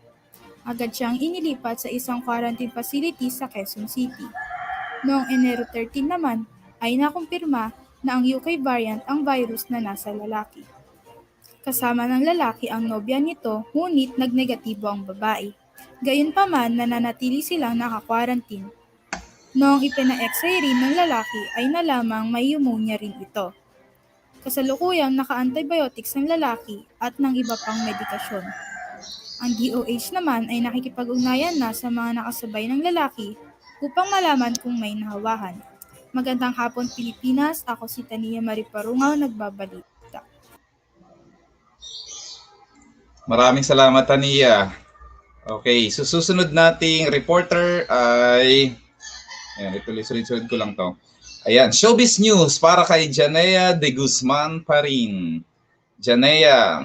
Agad siyang inilipat sa isang quarantine facility sa Quezon City. Noong Enero 13 naman ay nakumpirma na ang UK variant ang virus na nasa lalaki. Kasama ng lalaki ang nobya nito, ngunit nagnegatibo ang babae. Gayunpaman, nananatili silang naka-quarantine. Noong ipina-x-ray rin ng lalaki ay nalamang may pneumonia rin ito. Kasalukuyang naka-antibiotics ng lalaki at ng iba pang medikasyon. Ang DOH naman ay nakikipag-ugnayan na sa mga nakasabay ng lalaki upang malaman kung may nahawahan. Magandang hapon Pilipinas, ako si Tania Mariparungaw, nagbabalita. Maraming salamat Tania. Okay, so susunod nating reporter ay ayan, ituloy-sulit ko lang to. Ayan, Showbiz News para kay Janea de Guzman pa rin. Janea.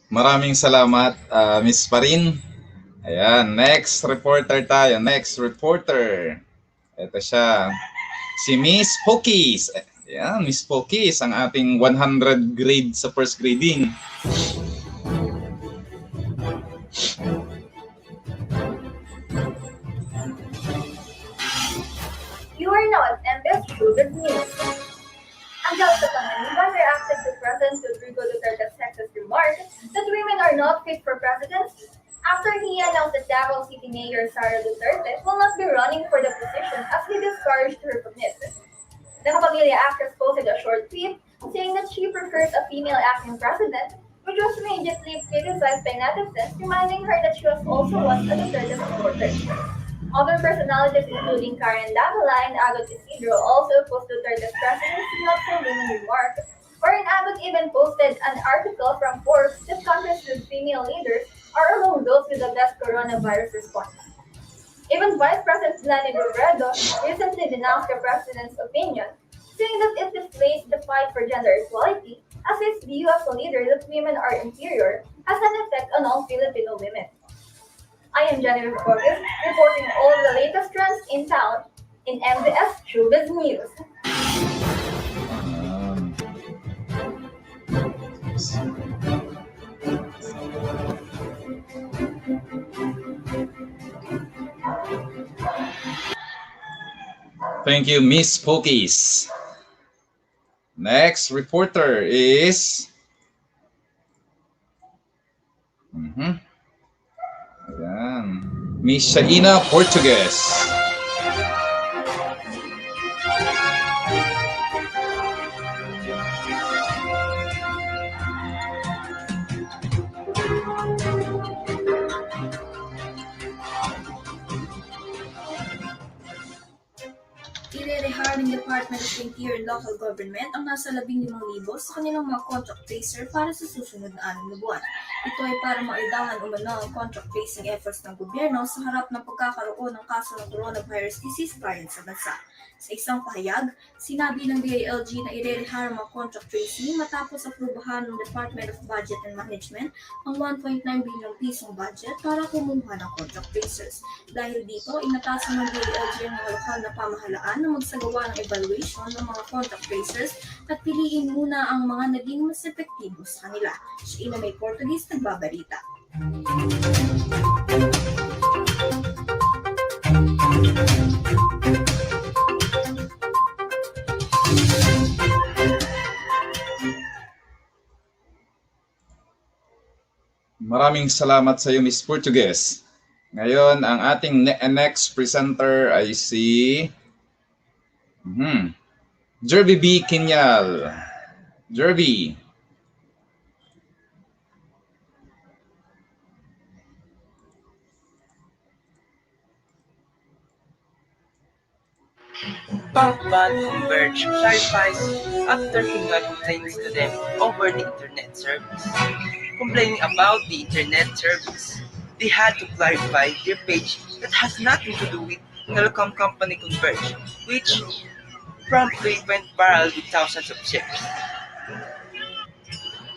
Maraming salamat, Miss Parin. Ayan, next reporter tayo. Next reporter. Ito siya. Si Miss Pokis. Ayan, Miss Pokis, ang ating 100 grade sa first grading. You are now at MBS Showbiz News. Angelica Panganiban reacted to President Rodrigo Duterte's sexist remark that women are not fit for president after he announced that Davao City Mayor Sara Duterte will not be running for the position as he discouraged her commit. The Kapamilya actress posted a short tweet saying that she prefers a female acting president, which was immediately criticized by netizens, reminding her that she was also once a Duterte supporter. Other personalities including Karen Davila and Agot Isidro also opposed Duterte's presidency not for women remark, wherein Agot even posted an article from Forbes that countries with female leaders are among those with the best coronavirus response. Even Vice President Lani Robredo recently denounced the president's opinion, saying that it displays the fight for gender equality, as his view as a leader that women are inferior has an effect on all Filipino women. I am Jennifer Borges, reporting all the latest trends in town in MBS Showbiz News. Thank you, Miss Pokis. Next reporter is... Ayan. Miss Shaina Portugues. Irerehire ng Department of Interior and Local Government ang nasa 15,000 sa kanilang mga contract tracer para sa susunod na 6 na buwan. Ito ay para maidahan umano ang contract tracing efforts ng gobyerno sa harap ng pagkakaroon ng kaso ng coronavirus disease variant sa bansa. Sa isang pahayag, sinabi ng DILG na irerehire ang mga contract tracing matapos aprubahan ng Department of Budget and Management ang 1.9 bilyong pisong budget para kumuha ng contract tracers. Dahil dito, inatasan ng DILG ang mga lokal na pamahalaan na magsagawa ng evaluation ng mga contact tracers at piliin muna ang mga naging mas epektibo sa kanila. Siya ina may Portuguese nagbabalita. Maraming salamat sa iyo, Miss Portugues. Ngayon, ang ating next presenter ay si Jerby B. Kinyal. Jerby. Pangban Converge clarifies after Kinyal complains to them over the internet service. Complaining about the internet service, they had to clarify their page that has nothing to do with telecom company Converge, which promptly went viral with thousands of shares.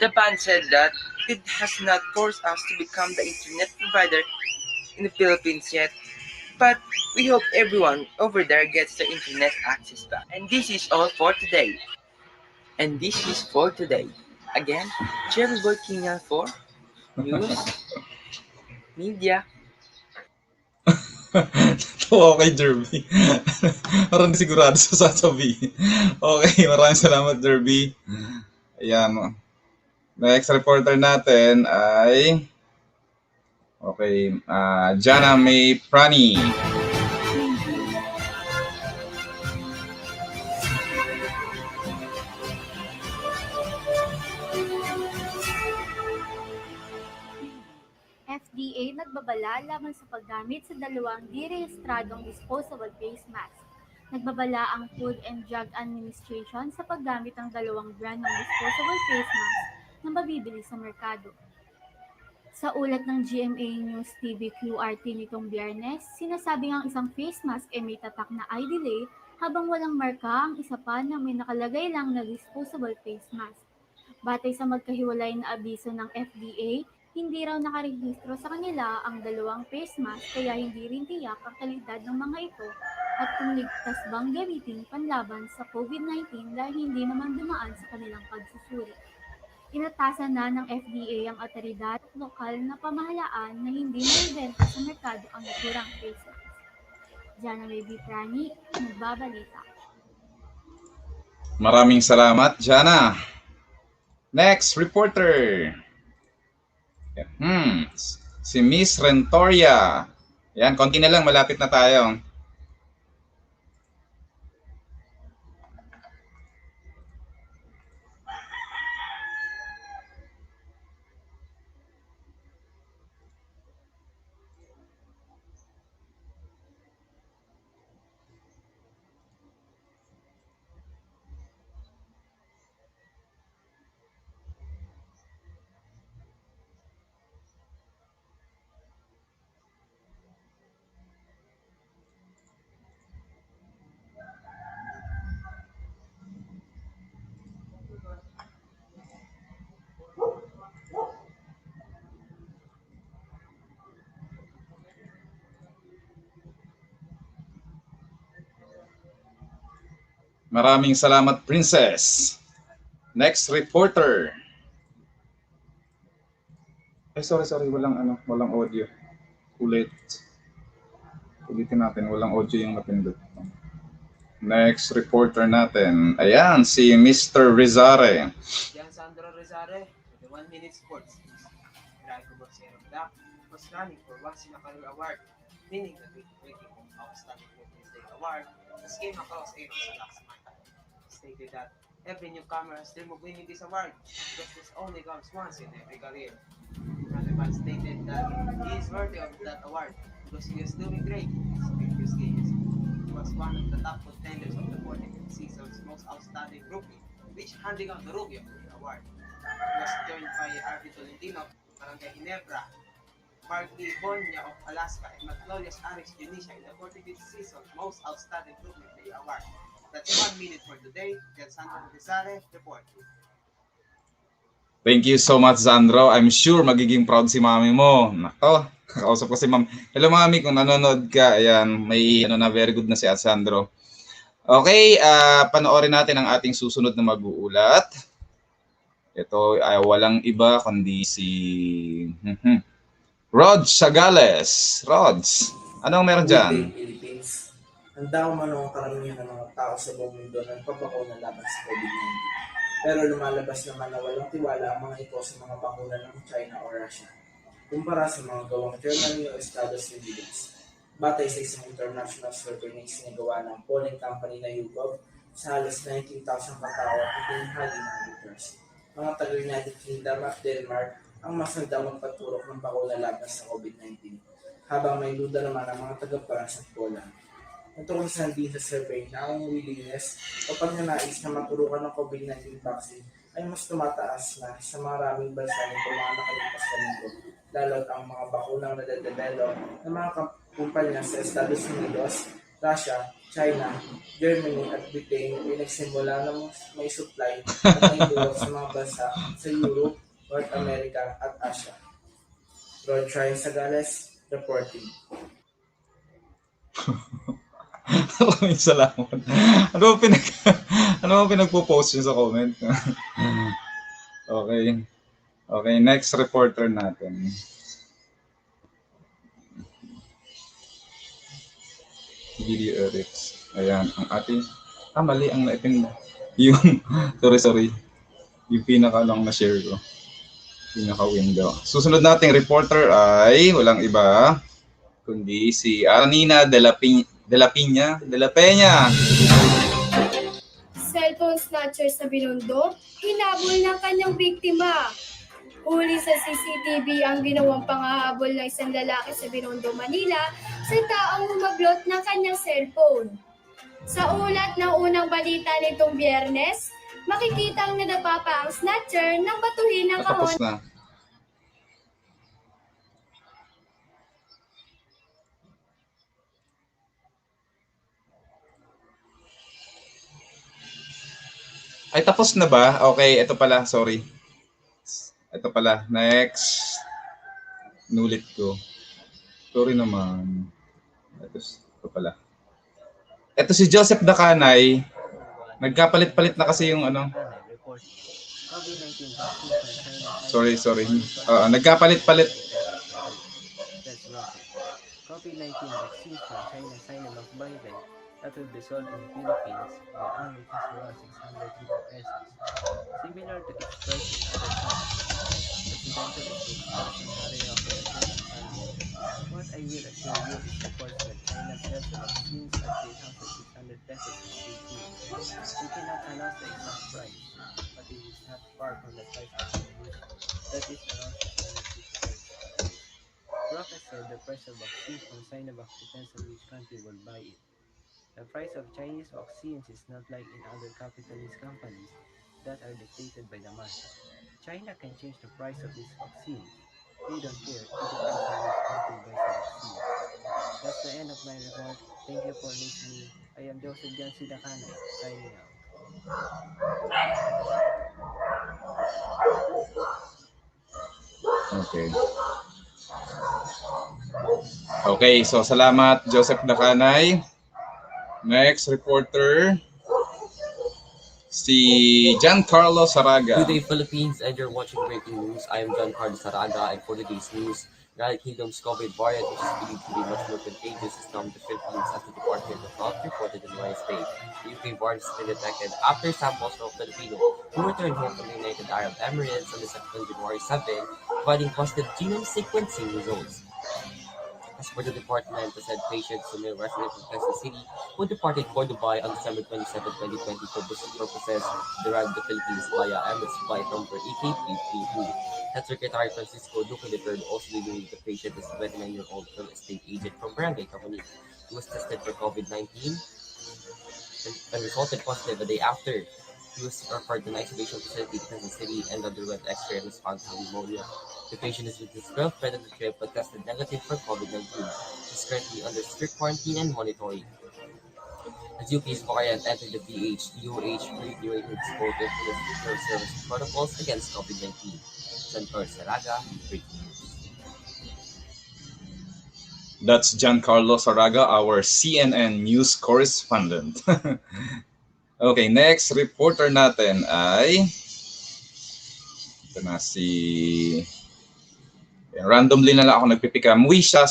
The band said that it has not forced us to become the internet provider in the Philippines yet, but we hope everyone over there gets the internet access back. And this is all for today. And this is for today. Again, Jerry working for News Media. Tawa kay Jerby. Parang sigurado sa sasabihin. Okay, maraming salamat, Jerby. Ayan. Next reporter natin ay Jana May Prani. FDA nagbabala laban sa paggamit sa dalawang direhistradong disposable face mask. Nagbabala ang Food and Drug Administration sa paggamit ng dalawang brand ng disposable face mask na mabibili sa merkado. Sa ulat ng GMA News TV QRT nitong Biyernes, sinasabing ang isang face mask ay may tatak na eye delay habang walang marka ang isa pa na may nakalagay lang na disposable face mask. Batay sa magkahiwalay na abiso ng FDA, hindi raw nakarehistro sa kanila ang dalawang face mask kaya hindi rin tiyak ang kalidad ng mga ito at kung ligtas bang gamitin panlaban sa COVID-19 dahil hindi naman dumaan sa kanilang pagsusuri. Inatasan na ng FDA ang otoridad at lokal na pamahalaan na hindi maibenta sa merkado ang naturang face mask. Jana May Biprani, nagbabalita. Maraming salamat, Jana. Next reporter. Si Miss Rentoria. Yan, konti na lang, malapit na tayo. Maraming salamat, Princess. Next reporter. Ay, sorry, walang audio. Ulitin natin, walang audio yung napindot. Next reporter natin. Ayan, si Mr. Rizare. Yan Sandro Rizare, 1 Minute Sports. Drago Boxero Black was running for once in a career award, meaning the 2020 Outstanding Women's Day Award was came across Aaron sa last month. Stated that every newcomer has dreamed of winning this award because this only comes once in every career. Maliban stated that he is worthy of that award because he is doing great in his previous games. He was one of the top contenders of the 45th season's most outstanding rookie, which handing out the Rookie of the Year award. He was joined by Arby Tolentino, Barangay Ginebra, Mark Lee Bonya of Alaska, and Magnolias Alex Junisha in the 45th season's most outstanding rookie of the year award. That's 1 minute for today. Yan Sandro Rizare, report. Thank you so much, Sandro. I'm sure magiging proud si mami mo. Nako, kakausap ko si mami. Hello, mami, kung nanonood ka, ayan, may very good na si Sandro. Okay, panoorin natin ang ating susunod na mag-uulat. Ito ay walang iba kundi si Rod Sagales. Rods, anong meron dyan? Philippines. Handa umano ang karamihan ng mga tao sa buong mundo ng pagpapakuna laban sa COVID-19. Pero lumalabas naman na walang tiwala ang mga ito sa mga bakuna ng China o Russia, kumpara sa mga gawang Germany o Estados Unidos. Batay sa isang international survey na isinagawa ng polling company na YouGov sa halos 19,000 katao at itinahali ng leaders. Mga taga-United Kingdom at Denmark ang mas handa magpaturok ng bakuna laban sa COVID-19, habang may duda naman ang mga taga-France at Poland. Ito kung saan din sa survey na ang willingness o pagnanais na maturukan ng COVID-19 vaccine ay mas tumataas na sa maraming bansa nito mga nakalipas na linggo, lalo ang mga bakunang nade-develop ng mga kumpanya sa Estados Unidos, Russia, China, Germany at Britain ay nagsimula ng may supply at naidulot sa mga bansa sa Europe, North America at Asia. Rod Sagales, reporting. Maraming salamat. Ano ba pinagpo-post niyo sa comment? Okay, next reporter natin. Video edits. Ayan, ang ating mali ang naipin yung sorry. Yung pinaka-long na share ko. Pinaka-window. Susunod nating reporter ay walang iba kundi si Aranina de la Peña. Cellphone snatcher sa Binondo, hinabol ng kanyang biktima. Huli sa CCTV ang ginawang panghahabol ng isang lalaki sa Binondo, Manila sa taong humablot ng kanyang cellphone. Sa ulat ng unang balita nitong Biyernes, makikitang nadapa pa ang snatcher ng batuhin ng kahon. Ay, tapos na ba? Okay, ito pala. Sorry. Ito pala. Next. Nulit ko. Sorry naman. Ito pala. Ito si Joseph Dacanay. Nagkapalit-palit na kasi yung ano. COVID-19 vaccine from China Sorry. Nagkapalit-palit. Nagkapalit-palit. That's rocket. COVID-19 vaccines from China Sinovac Biotech that will be sold in the Philippines will only cost around 650 pesos, similar to its price in other countries. Presidential spokesperson Harry Roque said on Sunday. What I will assure you is reports that China sells the vaccines at 3,600 pesos in Beijing. We cannot announce the exact price, but it is not far from the price of distribution. That is around 650 pesos. Roque said the price of vaccines from Sinovac depends on which country will buy it. The price of Chinese vaccines is not like in other capitalist companies that are dictated by the market. China can change the price of these vaccines. They don't care, it depends on which country buys the vaccine. That's the end of my report. Thank you for listening. I am Joseph John Sidakanay, signing out. Okay. Okay, so salamat Joseph Dacanay. Next reporter, si Giancarlo Saraga. Good day, Philippines, and you're watching Breaking News. I am Giancarlo Saraga, and for today's news, United Kingdom's COVID variant, which is believed to be much more contagious, is now in the Philippines as the Department of Health reported on Wednesday. The UK variant has been detected after samples from Filipino who returned home from the United Arab Emirates on the 2nd January 7, providing positive genome sequencing results. As per the department, the said patients who may resident from Quezon City who departed for Dubai on December 27, 2020 for business purposes arrived the Philippines via Emirates flight number EK332. Health Secretary Francisco Duque III also reviewed the patient as a 29-year-old real estate agent from Barangay Camonite. He was tested for COVID-19 and resulted positive a day after. He was referred to an isolation facility in Quezon City and underwent X-ray and response to pneumonia. The patient is with his girlfriend on the trip but tested negative for COVID-19. He is currently under strict quarantine and monitoring. As UP's variant entered the DOH reiterated its vote for the stricter service protocols against COVID-19. Senator Saraga, breaking news. That's Giancarlo Saraga, our CNN news correspondent. Okay, next reporter natin ay ito na si randomly na lang ako nagpipika. Muisha,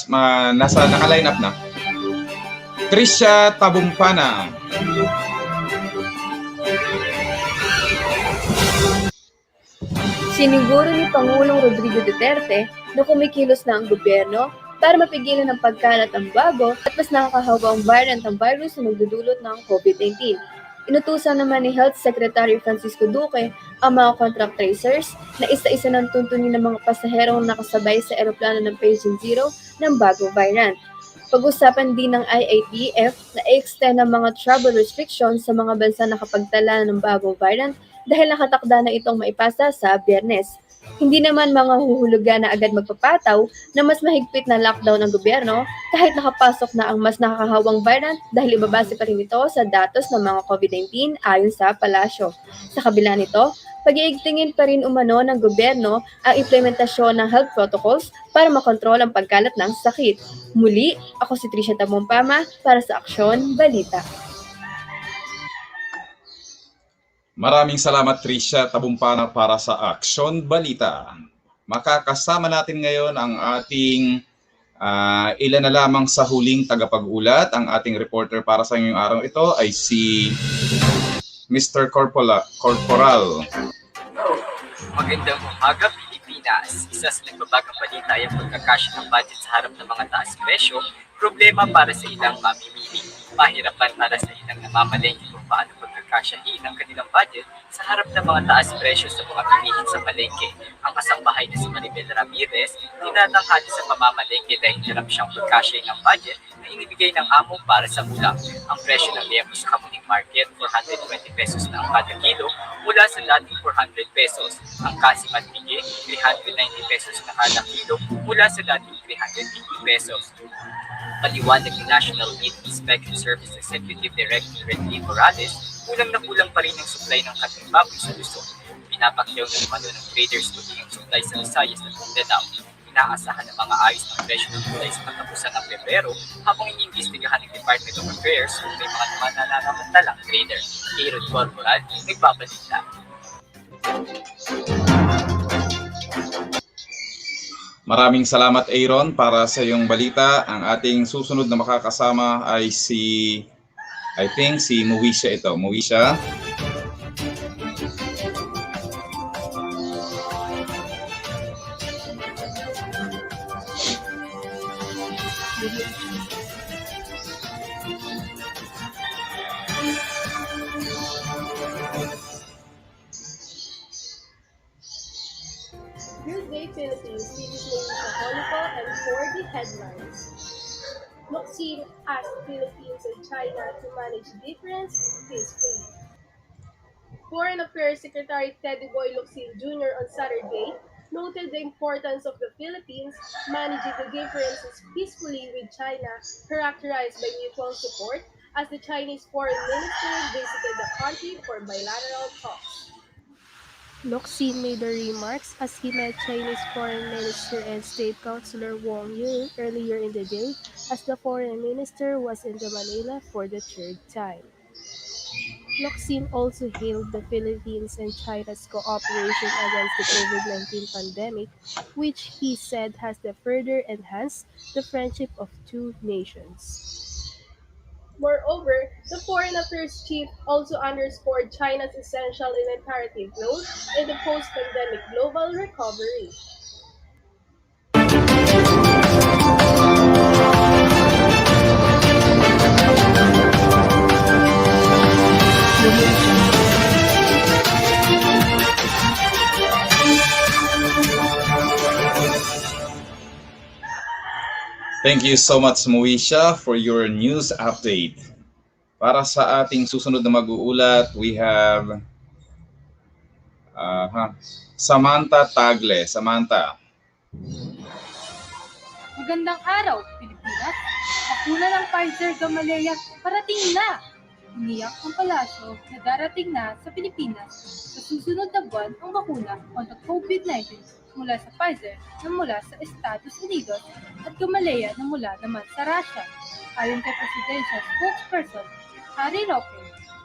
naka-line up na. Trisha Tabumpana. Siniguro ni Pangulong Rodrigo Duterte na kumikilos na ang gobyerno para mapigilan ang pagkalat ng bago at mas nakakahawang variant ng virus na magdudulot ng COVID-19. Inutusan naman ni Health Secretary Francisco Duque ang mga contact tracers na isa-isa ng tuntunin ng mga pasaherong nakasabay sa eroplano ng Patient Zero ng bagong variant. Pag-usapan din ng IATF na i-extend ang mga travel restrictions sa mga bansa na kapagtala ng bagong variant dahil nakatakda na itong maipasa sa Biyernes. Hindi naman mga huhulugan na agad magpapataw na mas mahigpit na lockdown ng gobyerno kahit nakapasok na ang mas nakakahawang variant dahil ibabase pa rin ito sa datos ng mga COVID-19 ayon sa palasyo. Sa kabila nito, pag-iigtingin pa rin umano ng gobyerno ang implementasyon ng health protocols para makontrol ang pagkalat ng sakit. Muli, ako si Trisha Tamumpama para sa Aksyon Balita. Maraming salamat Trisha Tabumpana para sa Aksyon Balita. Makakasama natin ngayon ang ating ilan na lamang sa huling tagapag-ulat. Ang ating reporter para sa ngayong araw ito ay si Mr. Corporal. Magandang umaga, Pilipinas. Isa sa nagbabagang balita ay ang pagkakasya ng budget sa harap ng mga taas presyo, problema para sa ilang mamimili. Mahirapan para sa ilang namamalengke kung paano pagkakasyahin ang kanilang budget sa harap ng mga taas presyo sa mga bilihin sa palengke. Ang kasambahay na si Maribel Ramirez, tinatanghali sa pamamalengke dahil hirap siyang pagkasyahin ang budget na inibigay ng amo para sa ulam. Ang presyo ng liempo sa Kamuning Market, 420 pesos na ang kada kilo mula sa dating 400 pesos. Ang kasimat bigi, 390 pesos na kada kilo mula sa dating 350 pesos. Paliwanag ni National Meat Inspection Service Executive Director Renly Morales, kulang na kulang pa rin ang supply ng karneng baboy sa Luzon. Pinapakyaw na naman ng traders tuloy ang supply sa Visayas at Mindanao. Inaasahan ng mga ayos ng presyo ng gulay sa katapusan ng Pebrero habang iniimbestigahan ng Department of Affairs kung may mga mananamattalang trader. Aaron Corporal, nagbabalita. Maraming salamat Aaron para sa iyong balita. Ang ating susunod na makakasama ay I think si Moesha ito. Moesha. Good day, Philippines. This is Moesha Holico, and for the headlines. Luxin asked Philippines and China to manage difference peacefully. Foreign Affairs Secretary Teddy Boy Locsin Jr. on Saturday noted the importance of the Philippines managing the differences peacefully with China, characterized by mutual support, as the Chinese foreign minister visited the country for bilateral talks. Locsin made the remarks as he met Chinese Foreign Minister and State Councilor Wang Yi earlier in the day, as the Foreign Minister was in Manila for the third time. Locsin also hailed the Philippines and China's cooperation against the COVID-19 pandemic, which he said has further enhanced the friendship of two nations. Moreover, the Foreign Affairs Chief also underscored China's essential and imperative role in the post-pandemic global recovery. Thank you so much, Moesha, for your news update. Para sa ating susunod na mag-uulat, we have Samantha Tagle. Samantha. Magandang araw, Pilipinas. Bakuna ng Pfizer Gamaleya parating na. Iniyak ang palasyo na darating na sa Pilipinas sa susunod na buwan ang bakuna kontra COVID-19 mula sa Pfizer na mula sa Estados Unidos at Gamaleya na mula naman sa Russia. Ayon kay Presidential Spokesperson Harry Roque,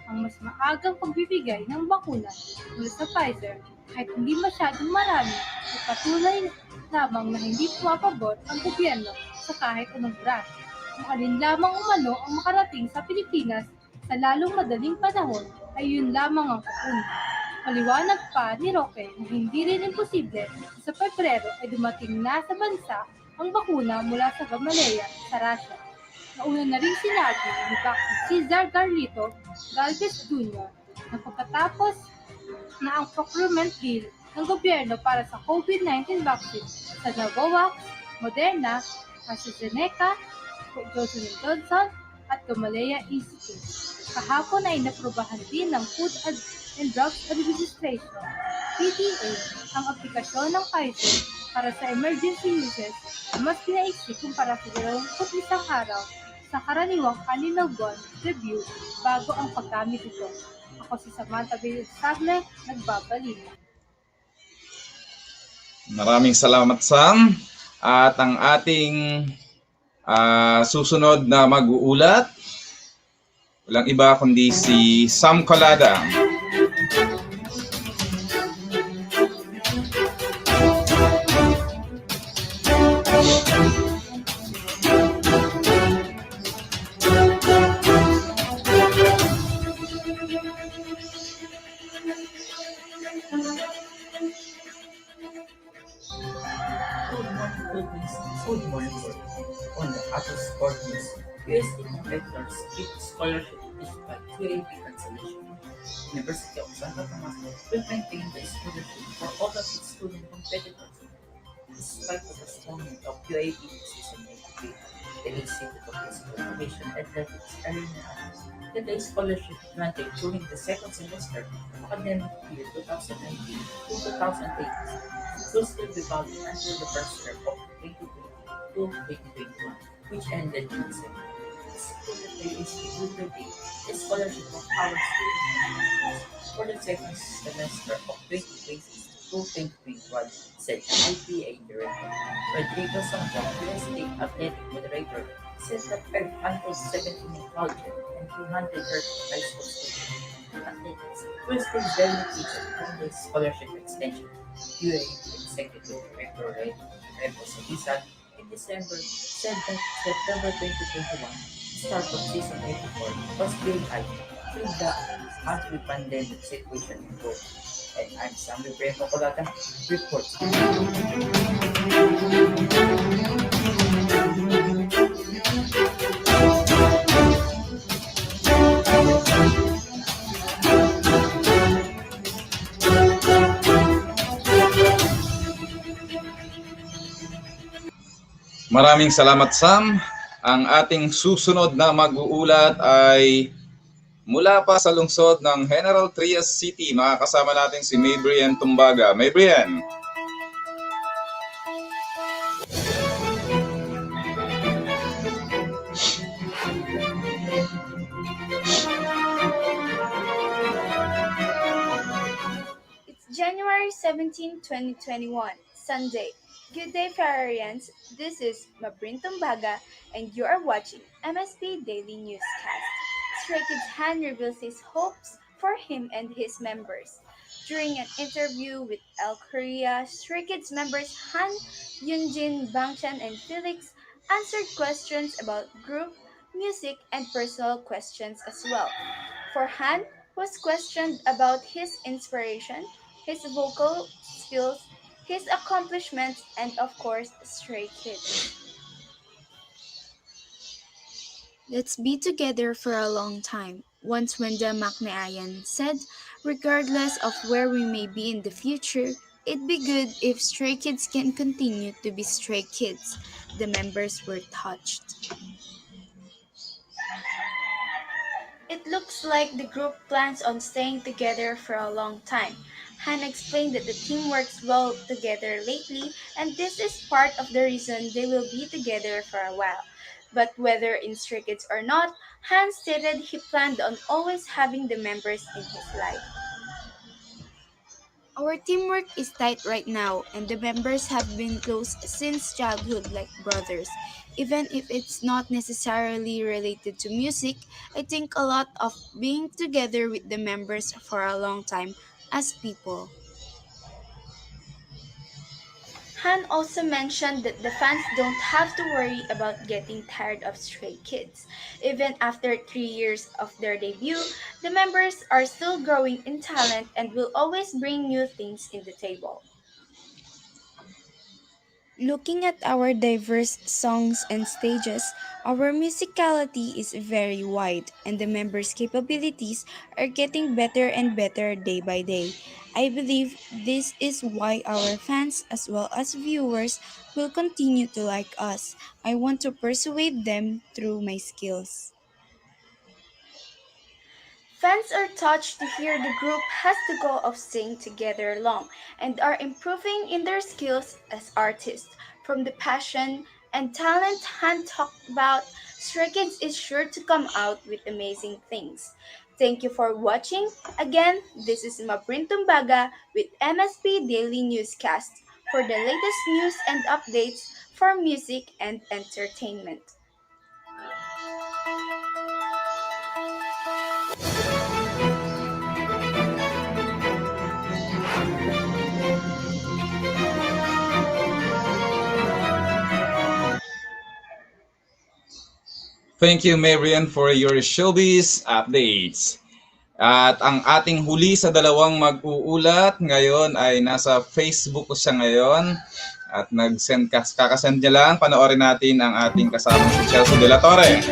ang mas maagang pagbibigay ng bakuna mula sa Pfizer kahit hindi masyadong marami at patuloy lamang na hindi pumapabot ang gobyerno sa kahit anong brand. Kung alin lamang umano ang makarating sa Pilipinas sa lalong madaling panahon ay yun lamang ang kapuna. Paliwanag pa ni Roque na hindi rin imposible na sa Pebrero ay dumating na sa bansa ang bakuna mula sa Gamaleya sa Russia. Nauna na rin sinabi ni Dr. Cesar Garlito Galvez Jr. na pagkatapos na ang procurement bill ng gobyerno para sa COVID-19 vaccine sa Novavax, Moderna, AstraZeneca, Johnson & Johnson at Gamaleya Institute. Kahapon ay naprobahan din ng Food and Drugs Administration, FDA, ang aplikasyon ng Pfizer para sa emergency uses na mas pinaiksik kumpara sa 21 araw sa karaniwang 6 buwan review bago ang paggamit ito. Ako si Samantha Tagle, nagbabalik. Maraming salamat, Sam. At ang ating susunod na mag-uulat, walang iba kundi si Sam Colada. Good morning, on the hottest sport news, USD competitors keep scholarship despite QAP cancellation. University of Santo Tomas will maintain the scholarship for all of its student competitors. Despite the postponement of QAP season 83, the Institute of Physical Education Athletics earlier announced that the scholarship granted during the second semester of academic year 2019 to 2018 will still be valid until the first term of 2020 to 2021, which ended in December. school that there is a good day, the scholarship of our students for the second semester of 2020-2021, said IPA Director. Rodrigo Sanjong, the State Athletic Moderator, said that 579 college and 230 high school students athletics will stay very motivated on the scholarship extension. UAP Executive Director Remo Sabisan in December said that September 2021, start of season 84, was very high with the anti-pandemic situation improved. And I'm Sammy Breno Colata, reporting. Maraming salamat, Sam. Ang ating susunod na mag-uulat ay mula pa sa lungsod ng General Trias City. Makakasama natin si Maybrian Tumbaga. Maybrian. It's January 17, 2021, Sunday. Good day, Fararians. This is Mabrin Tumbaga, and you are watching MSP Daily Newscast. Stray Kids Han reveals his hopes for him and his members. During an interview with El Korea, Stray Kids members Han, Yunjin, Bangchan, and Felix answered questions about group, music, and personal questions as well. For Han, was questioned about his inspiration, his vocal skills, his accomplishments, and of course, Stray Kids. Let's be together for a long time. Once Wenda Maknaayan said, regardless of where we may be in the future, it'd be good if Stray Kids can continue to be Stray Kids. The members were touched. It looks like the group plans on staying together for a long time. Han explained that the team works well together lately, and this is part of the reason they will be together for a while. But whether in Stray Kids or not, Han stated he planned on always having the members in his life. Our teamwork is tight right now, and the members have been close since childhood like brothers. Even if it's not necessarily related to music, I think a lot of being together with the members for a long time as people. Han also mentioned that the fans don't have to worry about getting tired of Stray Kids. Even after 3 years of their debut, the members are still growing in talent and will always bring new things in the table. Looking at our diverse songs and stages, our musicality is very wide, and the members' capabilities are getting better and better day by day. I believe this is why our fans, as well as viewers, will continue to like us. I want to persuade them through my skills. Fans are touched to hear the group has the goal of staying together long and are improving in their skills as artists. From the passion and talent Han talked about, Stray Kids is sure to come out with amazing things. Thank you for watching. Again, this is Mabrin Tumbaga with MSP Daily Newscast for the latest news and updates for music and entertainment. Thank you, Marian, for your showbiz updates. At ang ating huli sa dalawang mag-uulat ngayon ay nasa Facebook ko siya ngayon. At kakasend niya lang. Panoorin natin ang ating kasama si Chelsea De La Torre.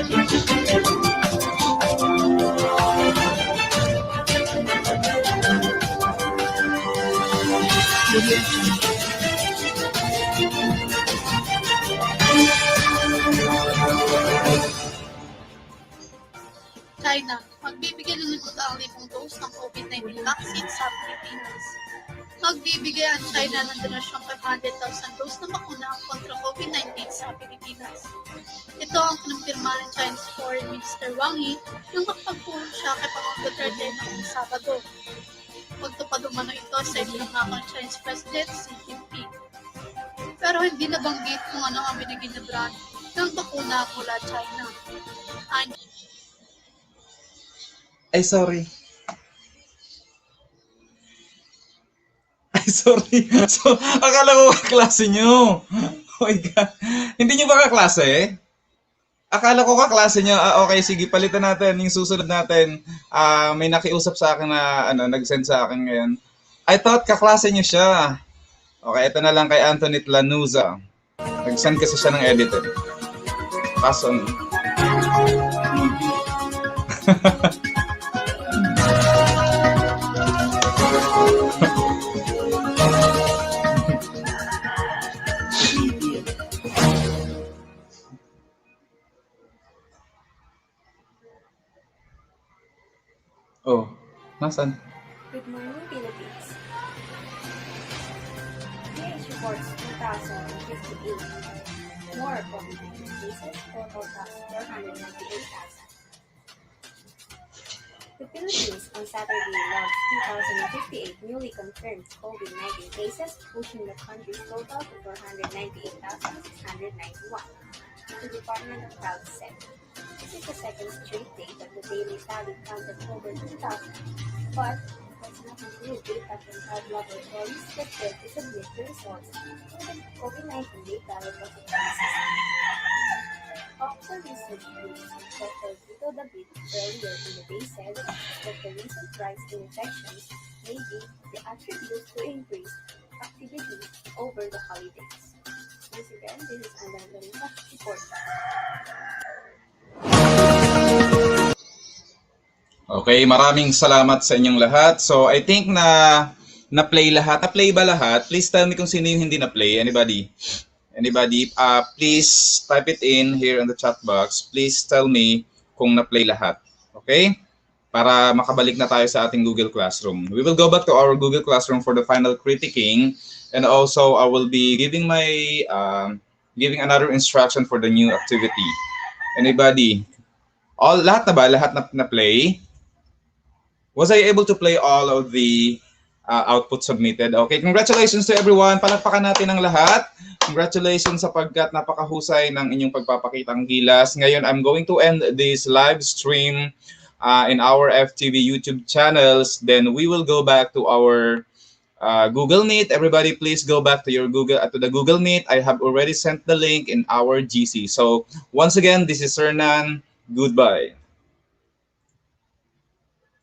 China, magbibigay lulubos ang 5 dose ng COVID-19 vaccine sa Pilipinas. Magbibigay ang China ng donasyong 500,000 dose na bakuna kontra COVID-19 sa Pilipinas. Ito ang kinumpirma ng Chinese Foreign Minister Wang Yi nang makapagpulong siya kay Pangulong Duterte noong Sabado. Magtupad umano ito sa itinangako ng Chinese President Xi Jinping. Pero hindi nabanggit kung ano ang binigay na brand ng bakuna mula China. Ay, sorry. Ay, sorry. So, akala ko kaklase nyo. Oh my God. Hindi nyo ba kaklase? Akala ko kaklase nyo. Okay, sige, palitan natin. Yung susunod natin, may nakiusap sa akin na nag-send sa akin ngayon. I thought kaklase nyo siya. Okay, ito na lang kay Antoinette Lanuza. Nag-send kasi siya ng editor. Pass on. Oh, nasan? Good morning, Philippines. PH reports 2,058 more COVID-19 cases, total cost 498,000. The Philippines on Saturday logged 2,058 newly confirmed COVID-19 cases, pushing the country's total to 498,691. The Department of Health said. This is the second straight day that the daily tally counted over 2,000, but that's not include data from health laboratories that failed to submit the results for the COVID-19 data repository system. Oxford Research Group Dr. Vito David earlier in the day said that the recent rise in infections may be the attribute to increased activity over the holidays. Once again, this is Andang Galinka report. Okay, maraming salamat sa inyong lahat. So, I think na-play lahat. Na-play ba lahat? Please tell me kung sino yung hindi na-play. Anybody? Anybody? Please type it in here in the chat box. Please tell me kung na-play lahat. Okay? Para makabalik na tayo sa ating Google Classroom. We will go back to our Google Classroom for the final criticking. And also, I will be giving giving another instruction for the new activity. Anybody? Lahat na ba? Lahat na play? Was I able to play all of the output submitted? Okay, congratulations to everyone. Palakpakan natin ang lahat. Congratulations sapagkat napakahusay ng inyong pagpapakitang gilas. Ngayon, I'm going to end this live stream in our FTV YouTube channels. Then we will go back to our Google Meet. Everybody, please go back to your the Google Meet. I have already sent the link in our GC. So once again, this is Hernan. Goodbye.